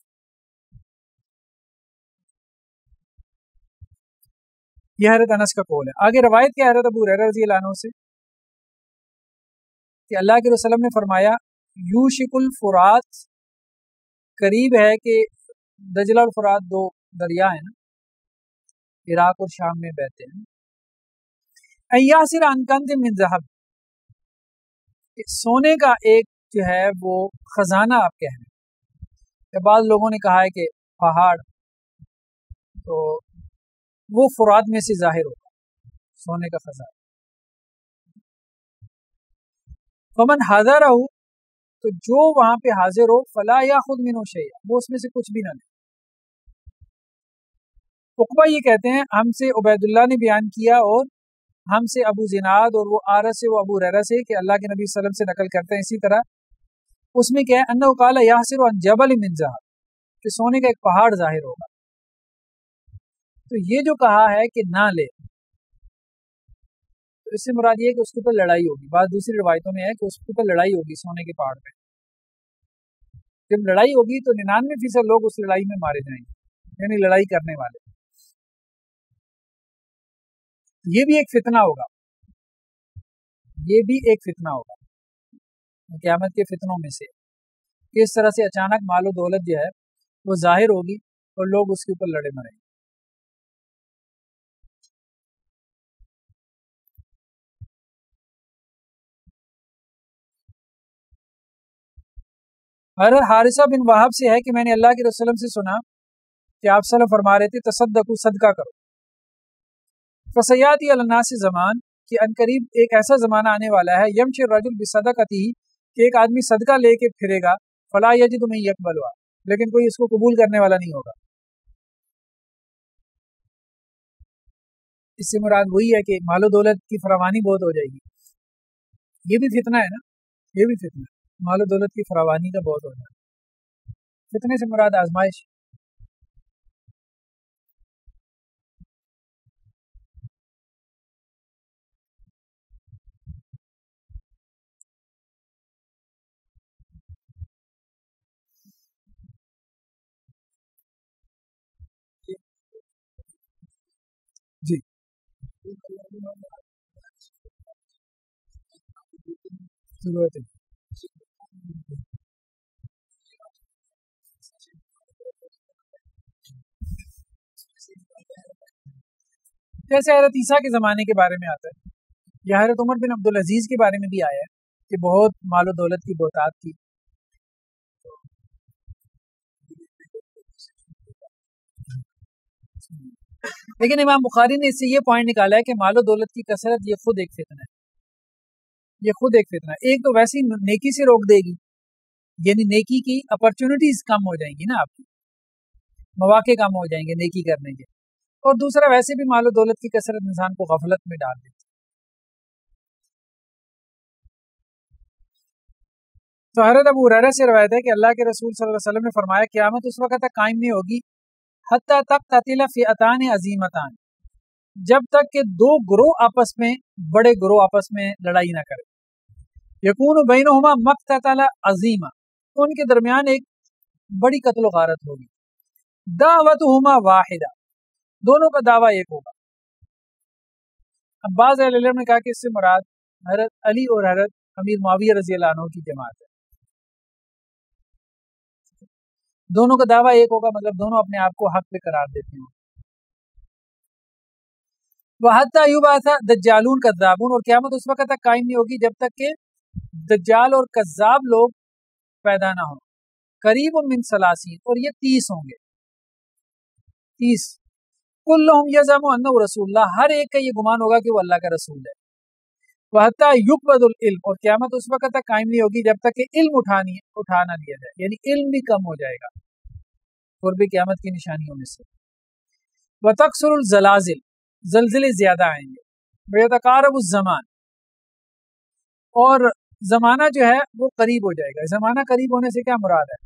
یہ حضرت انس کا قول ہے۔ آگے روایت کیا حضرت ابو ہریرہ رضی اللہ عنہ سے کہ اللہ کے رسول صلی اللہ علیہ وسلم نے فرمایا یوشک الفرات، قریب ہے کہ دجلہ اور فرات دو دریا ہیں نا، عراق اور شام میں بہتے ہیں، ایاسر عن کنز من ذہب، سونے کا ایک جو ہے وہ خزانہ آپ کہہ رہے ہیں، بعض لوگوں نے کہا ہے کہ پہاڑ، تو وہ فرات میں سے ظاہر ہوگا سونے کا خزانہ۔ فمن حاضرہ، تو جو وہاں پہ حاضر ہو، فلا یاخذ منہ شیئا، وہ اس میں سے کچھ بھی نہ لے۔ عقبہ یہ کہتے ہیں ہم سے عبید اللہ نے بیان کیا اور ہم سے ابو زناد اور وہ آرس سے وہ ابو ہریرہ سے کہ اللہ کے نبی صلی اللہ علیہ وسلم سے نقل کرتے ہیں، اسی طرح اس میں کیا ہے انہ قال یحسر عن جبل من ذهب، کہ سونے کا ایک پہاڑ ظاہر ہوگا. تو یہ جو کہا ہے کہ نہ لے، تو اس سے مراد یہ ہے کہ اس کے اوپر لڑائی ہوگی. بعض دوسری روایتوں میں ہے کہ اس کے اوپر لڑائی ہوگی سونے کے پہاڑ پہ. جب لڑائی ہوگی تو 99% لوگ اس لڑائی میں مارے جائیں گے، یعنی لڑائی کرنے والے. یہ بھی ایک فتنہ ہوگا، یہ بھی ایک فتنہ ہوگا قیامت کے فتنوں میں سے، کہ اس طرح سے اچانک مال و دولت جو ہے وہ ظاہر ہوگی اور لوگ اس کے اوپر لڑے مریں گے. حضرت حارثہ بن وہب سے ہے کہ میں نے اللہ کے رسول سے سنا کہ آپ صلی اللہ علیہ وسلم فرما رہے تھے تصدقوا، صدقہ کرو. فسیاتی علی الناس زمان، کہ عنقریب ایک ایسا زمانہ آنے والا ہے یمشی الرجل بصدقتہ، کہ ایک آدمی صدقہ لے کے پھرے گا، فلا یجد من یقبلها، لیکن کوئی اس کو قبول کرنے والا نہیں ہوگا. اس سے مراد وہی ہے کہ مال و دولت کی فراوانی بہت ہو جائے گی. یہ بھی فتنہ ہے نا، یہ بھی فتنہ ہے، مال و دولت کی فراوانی کا بہت ہو جائے. فتنے سے مراد آزمائش. جی ضرورت ہے. جیسے حضرت عیسیٰ کے زمانے کے بارے میں آتا ہے، یا حضرت عمر بن عبدالعزیز کے بارے میں بھی آیا ہے کہ بہت مال و دولت کی بہتات تھی. لیکن امام بخاری نے اس سے یہ پوائنٹ نکالا ہے کہ مال و دولت کی کثرت یہ خود ایک فتنہ ہے، یہ خود ایک فتنہ ہے. ایک تو ویسی نیکی سے روک دے گی، یعنی نیکی کی اپرچونٹیز کم ہو جائیں گی نا، آپ کی مواقع کم ہو جائیں گے نیکی کرنے کے. اور دوسرا ویسے بھی مال و دولت کی کثرت انسان کو غفلت میں ڈال دیتی. تو حضرت ابو ہریرہ سے روایت ہے کہ اللہ کے رسول صلی اللہ علیہ وسلم نے فرمایا قیامت اس وقت تک قائم نہیں ہوگی حتی تک تقتتل فئتان عظیمتان، جب تک کہ دو گروہ آپس میں، بڑے گروہ آپس میں لڑائی نہ کرے. یکون بینہما مقتتل عظیمہ، ان کے درمیان ایک بڑی قتل و غارت ہوگی. دعوتہما واحدہ، دونوں کا دعویٰ ایک ہوگا. اب بعض اہل علم نے کہا کہ اس سے مراد حضرت علی اور حضرت امیر معاویہ رضی اللہ عنہ کی جماعت ہے. دونوں کا دعویٰ ایک ہوگا، مطلب دونوں اپنے آپ کو حق پہ قرار دیتے ہیں. وَحَتَّى يُبْعَثَ دجالون کذابون، اور قیامت اس وقت تک قائم نہیں ہوگی جب تک کہ دجال اور کذاب لوگ پیدا نہ ہوں. قریب من 30، اور یہ 30 ہوں گے، 30. کلہم یزعم انہ رسول اللہ، ہر ایک کا یہ گمان ہوگا کہ وہ اللہ کا رسول ہے. وَحَتَّى يُقْبَضُ الْعِلْمُ، اور قیامت اس وقت تک قائم نہیں ہوگی جب تک کہ علم اٹھا نہ لیا جائے، یعنی علم بھی کم ہو جائے گا. قرب قیامت کی نشانیوں میں سے. وَتَكْثُرُ الزَّلَازِلُ، زلزلے زیادہ آئیں گے. وَيَتَقَارَبُ الزَّمَانُ، اور زمانہ جو ہے وہ قریب ہو جائے گا. زمانہ قریب ہونے سے کیا مراد ہے؟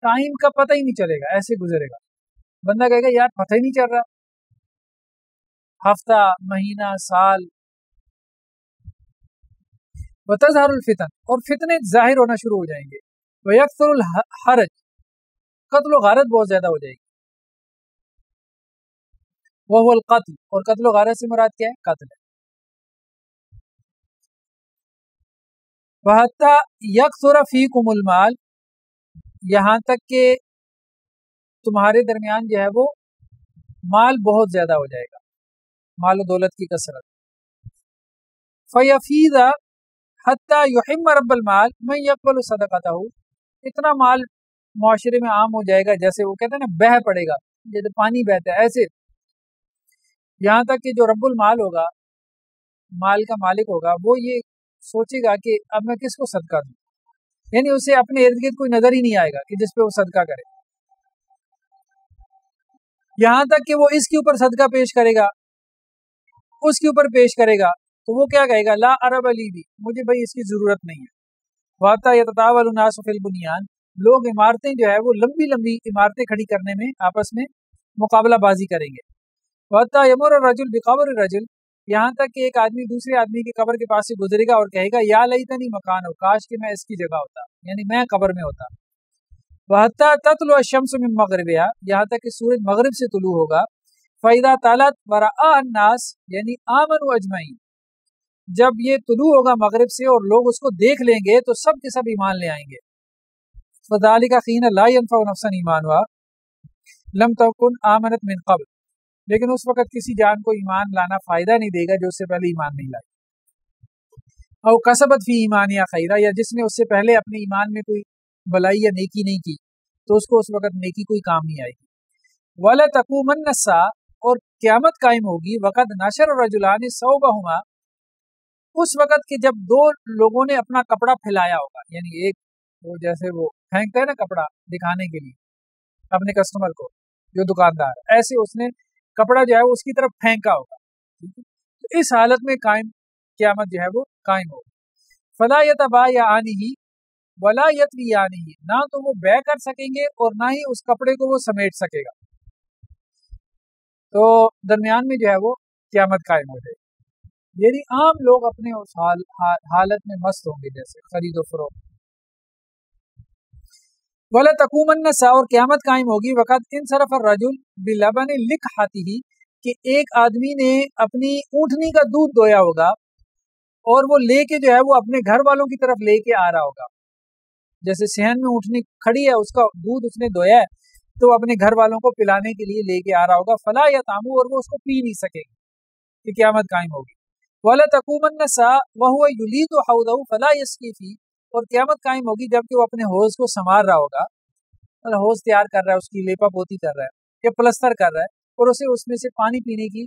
ٹائم کا پتہ ہی نہیں چلے گا، ایسے گزرے گا. بندہ کہے گا یار پتہ ہی نہیں چل رہا، ہفتہ، مہینہ، سال. وَتَظْهَرُ الْفِتَنُ، اور فتنے ظاہر ہونا شروع ہو جائیں گے. وَيَكْثُرُ الْحَرَجُ، قتل و غارت بہت زیادہ ہو جائے گی. وَهُوَ الْقَتْلُ، اور قتل و غارت سے مراد کیا ہے؟ قتل ہے. وَحَتَّى يَكْثُرَ فِيكُمُ الْمَالُ، یہاں تک کہ تمہارے درمیان جو ہے وہ مال بہت زیادہ ہو جائے گا، مال و دولت کی کثرت. فَيَفِيضَ حَتَّى يُحِمَّ رَبَّ الْمَالِ مَن يَقْبَلُ صَدَقَتَهُ، اتنا مال معاشرے میں عام ہو جائے گا جیسے وہ کہتے ہیں نا بہہ پڑے گا، جیسے پانی بہتا ہے ایسے. یہاں تک کہ جو رب المال ہوگا، مال کا مالک ہوگا، وہ یہ سوچے گا کہ اب میں کس کو صدقہ دوں، یعنی اسے اپنے ارد گرد کوئی نظر ہی نہیں آئے گا کہ جس پہ وہ صدقہ کرے. یہاں تک کہ وہ اس کے اوپر صدقہ پیش کرے گا، اس کے اوپر پیش کرے گا، تو وہ کیا کہے گا؟ لا عرب علی بھی، مجھے بھائی اس کی ضرورت نہیں ہے. وَحَتَّى يَتَطَاوَلُ النَّاسُ فِي الْبُنْيَانِ، لوگ عمارتیں جو ہے وہ لمبی لمبی عمارتیں کھڑی کرنے میں آپس میں مقابلہ بازی کریں گے. وَحَتَّى يَمُرَّ الرَّجُلُ بِقَبْرِ الرَّجُلِ، یہاں تک کہ ایک آدمی دوسرے آدمی کی قبر کے پاس سے گزرے گا اور کہے گا یا لیتنی مکانہ، کاش کہ میں اس کی جگہ ہوتا، یعنی میں قبر میں ہوتا. وَحَتَّى تَطْلُعَ الشَّمْسُ مِن مَغْرِبِهَا، یہاں تک کہ سورج مغرب سے طلوع ہوگا. فَإِذَا طَلَعَتْ وَرَآهَا النَّاسُ یعنی آمنوا اجمعین، جب یہ طلوع ہوگا مغرب سے اور لوگ اس کو دیکھ لیں گے تو سب کے سب ایمان لے آئیں گے. فَذَلِكَ حِينَ لَا يَنفَعُ نَفْسًا إِيمَانُهَا لَمْ تَكُنْ آمَنَتْ مِن قَبْلُ، لیکن اس وقت کسی جان کو ایمان لانا فائدہ نہیں دے گا جو اس سے پہلے ایمان نہیں لائی. او کسبت فی ایمانیا خیرہ، یا جس نے اس سے پہلے اپنے ایمان میں کوئی بلائی یا نیکی نہیں کی تو اس کو اس وقت نیکی کوئی کام نہیں آئے گی. وَلَتَقُومَنَّ السَّاعَةُ، اور قیامت قائم ہوگی. وَقَدْ نَشَرَ الرَّجُلَانِ ثَوْبَهُمَا، اس وقت کہ جب دو لوگوں نے اپنا کپڑا پھیلایا ہوگا، یعنی ایک وہ جیسے وہ پھینکتا ہے نا کپڑا دکھانے کے لیے اپنے کسٹمر کو، جو دکاندار، ایسے اس نے کپڑا جو ہے وہ اس کی طرف پھینکا ہوگا. تو اس حالت میں قیامت جو ہے وہ قائم ہوگی. فلا یتبایعانہ ولا یتویانہ، نہ تو وہ بے کر سکیں گے اور نہ ہی اس کپڑے کو وہ سمیٹ سکے گا. تو درمیان میں جو ہے وہ قیامت قائم ہو جائے گی. یعنی عام لوگ اپنے اس حالت میں مست ہوں گے جیسے خرید و فروخت. وَلَتَقُومَنَّ السَّاعَةُ، اور قیامت قائم ہوگی. وَقَدْ انصرف الرَّجُلُ بِلَبَنِ لِقْحَتِهِ، کہ ایک آدمی نے اپنی اونٹنی کا دودھ دویا ہوگا اور وہ لے کے جو ہے وہ اپنے گھر والوں کی طرف لے کے آ رہا ہوگا. جیسے صحن میں اونٹنی کھڑی ہے، اس کا دودھ اس نے دویا ہے تو اپنے گھر والوں کو پلانے کے لیے لے کے آ رہا ہوگا. فلا یطعمہ، اور وہ اس کو پی نہیں سکے گا کہ قیامت قائم ہوگی. وَلَتَقُومَنَّ السَّاعَةُ وَهُوَ يُلِيدُ حَوْضَهُ فَلَا يَسْقِي فِيهِ، اور قیامت قائم ہوگی جبکہ وہ اپنے حوض کو سنوار رہا ہوگا، اور حوض تیار کر رہا ہے، اس کی لیپا پوتی کر رہا ہے یا پلستر کر رہا ہے، اور اسے اس میں سے پانی پینے کی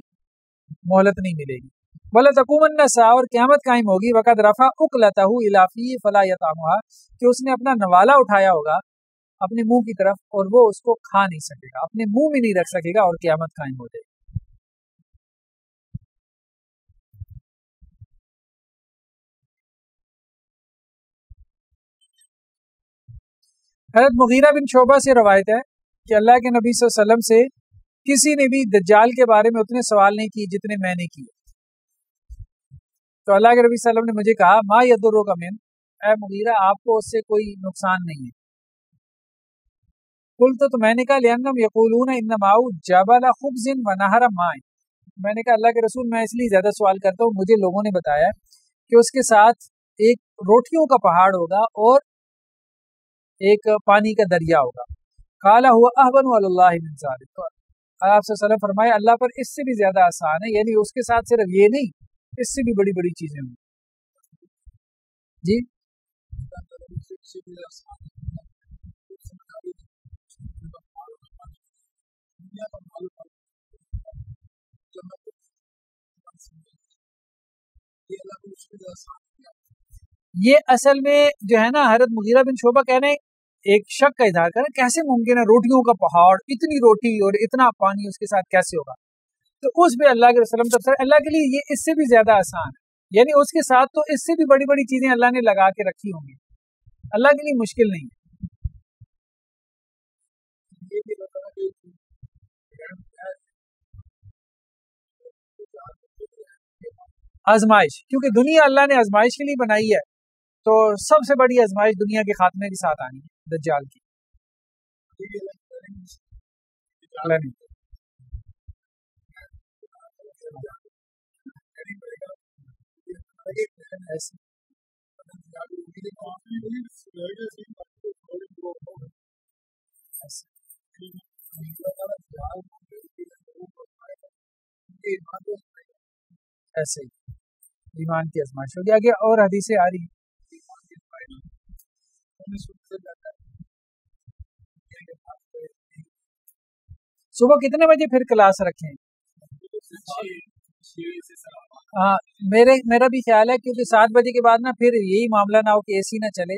مہلت نہیں ملے گی. وَلَتَقُومَنَّ السَّاعَةُ، اور قیامت قائم ہوگی. وَقَدْ رَفَعَ أُقْلَتَهُ إِلَىٰ فِيهِ فَلَا يَطْعَمُهَا، کہ اس نے اپنا نوالا اٹھایا ہوگا اپنے منہ کی طرف اور وہ اس کو کھا نہیں سکے گا، اپنے منہ میں نہیں رکھ سکے گا، اور قیامت قائم ہو جائے گی. حضرت مغیرہ بن شعبہ سے روایت ہے کہ اللہ کے نبی صلی اللہ علیہ وسلم سے کسی نے بھی دجال کے بارے میں اتنے سوال نہیں کیے جتنے میں نے کیے. تو اللہ کے نبی صلی اللہ علیہ وسلم نے مجھے کہا ما یضرک من، اے مغیرہ آپ کو اس سے کوئی نقصان نہیں ہے. قلت، تو میں نے کہا لأنہم یقولون ان معه جبل خبز ونہر ماء، میں نے کہا اللہ کے رسول میں اس لیے زیادہ سوال کرتا ہوں، مجھے لوگوں نے بتایا کہ اس کے ساتھ ایک روٹیوں کا پہاڑ ہوگا اور ایک پانی کا دریا ہوگا. قال هو اهون علی اللہ من ذلک، تو آپ صلی اللہ علیہ وسلم فرمائے اللہ پر اس سے بھی زیادہ آسان ہے، یعنی اس کے ساتھ صرف یہ نہیں، اس سے بھی بڑی بڑی چیزیں ہوں. جی یہ اصل میں جو ہے نا حضرت مغیرہ بن شعبہ کہنے ایک شک کا اظہار کریں کیسے ممکن ہے روٹیوں کا پہاڑ، اتنی روٹی اور اتنا پانی اس کے ساتھ کیسے ہوگا. تو اس پہ اللہ کے وسلم تفسیر اللہ کے لیے یہ اس سے بھی زیادہ آسان ہے، یعنی اس کے ساتھ تو اس سے بھی بڑی بڑی چیزیں اللہ نے لگا کے رکھی ہوں گی، اللہ کے لیے مشکل نہیں ہے. آزمائش، کیونکہ دنیا اللہ نے آزمائش کے لیے بنائی ہے، تو سب سے بڑی آزمائش دنیا کے خاتمے کے ساتھ آنی ہے دجال کی. ایسے ہی ایمان کی آزمائش ہوگی. آگے اور حدیثیں آ رہی ہیں. صبح کتنے بجے پھر کلاس رکھیں؟ ہاں میرا بھی خیال ہے کیونکہ 7 بجے کے بعد نا پھر یہی معاملہ نہ ہو کہ اے سی نہ چلے.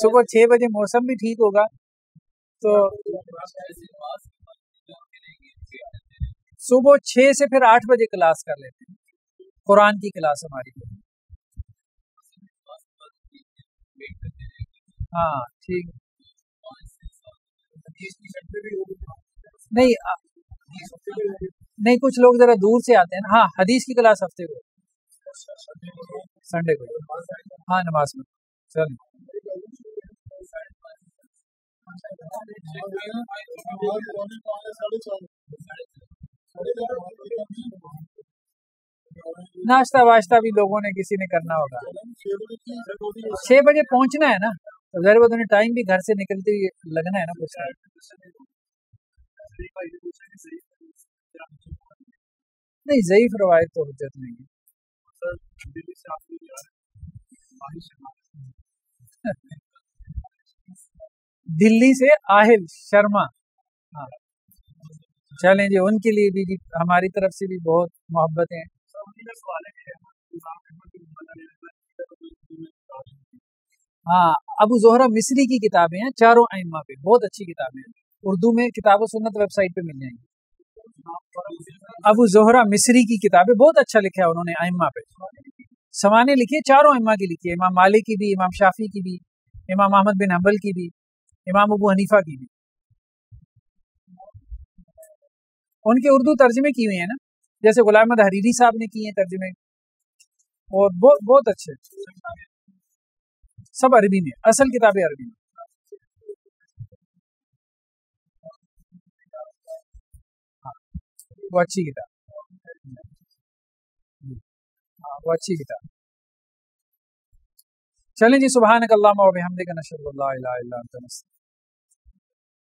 صبح 6 بجے موسم بھی ٹھیک ہوگا تو صبح 6 سے پھر 8 بجے کلاس کر لیتے ہیں، قرآن کی کلاس ہماری. ہاں ٹھیک. نہیں نہیں کچھ لوگ ذرا دور سے آتے ہیں نا. ہاں حدیث کی کلاس ہفتے کو سنڈے کو. ہاں نماز میں. چل ناشتہ واشتہ بھی لوگوں نے کسی نے کرنا ہوگا. 6 بجے پہنچنا ہے نا, تو ظاہر بات انہیں ٹائم بھی گھر سے نکلتے ہی لگنا ہے نا کچھ. نہیں ضعیف روایت تو حجت نہیں ہے. دلی سے آہل شرما. ہاں چلیں جی, ان کے لیے بھی جی ہماری طرف سے بھی بہت محبتیں. ہاں ابو زہرہ مصری کی کتابیں ہیں چاروں ائمہ پہ, بہت اچھی کتابیں ہیں. اردو میں کتاب و سنت ویب سائٹ پہ مل جائیں گی. ابو زہرہ مصری کی کتابیں بہت اچھا لکھا ہے انہوں نے ائمہ پہ. سمانے لکھی ہے, چاروں ائمہ کی لکھی ہے, امام مالک کی بھی, امام شافعی کی بھی, امام احمد بن حنبل کی بھی, امام ابو حنیفہ کی بھی. ان کے اردو ترجمے کی ہوئے ہیں نا, جیسے غلام احمد حریری صاحب نے کیے ہیں ترجمے, اور بہت اچھے, سب عربی میں, اصل کتابیں عربی میں. ہاں وہ اچھی کتاب, وہ اچھی کتاب. چلیں جی, سبحانک اللہم و بحمدک نشہد ان لا الہ الا انت نستغفرک.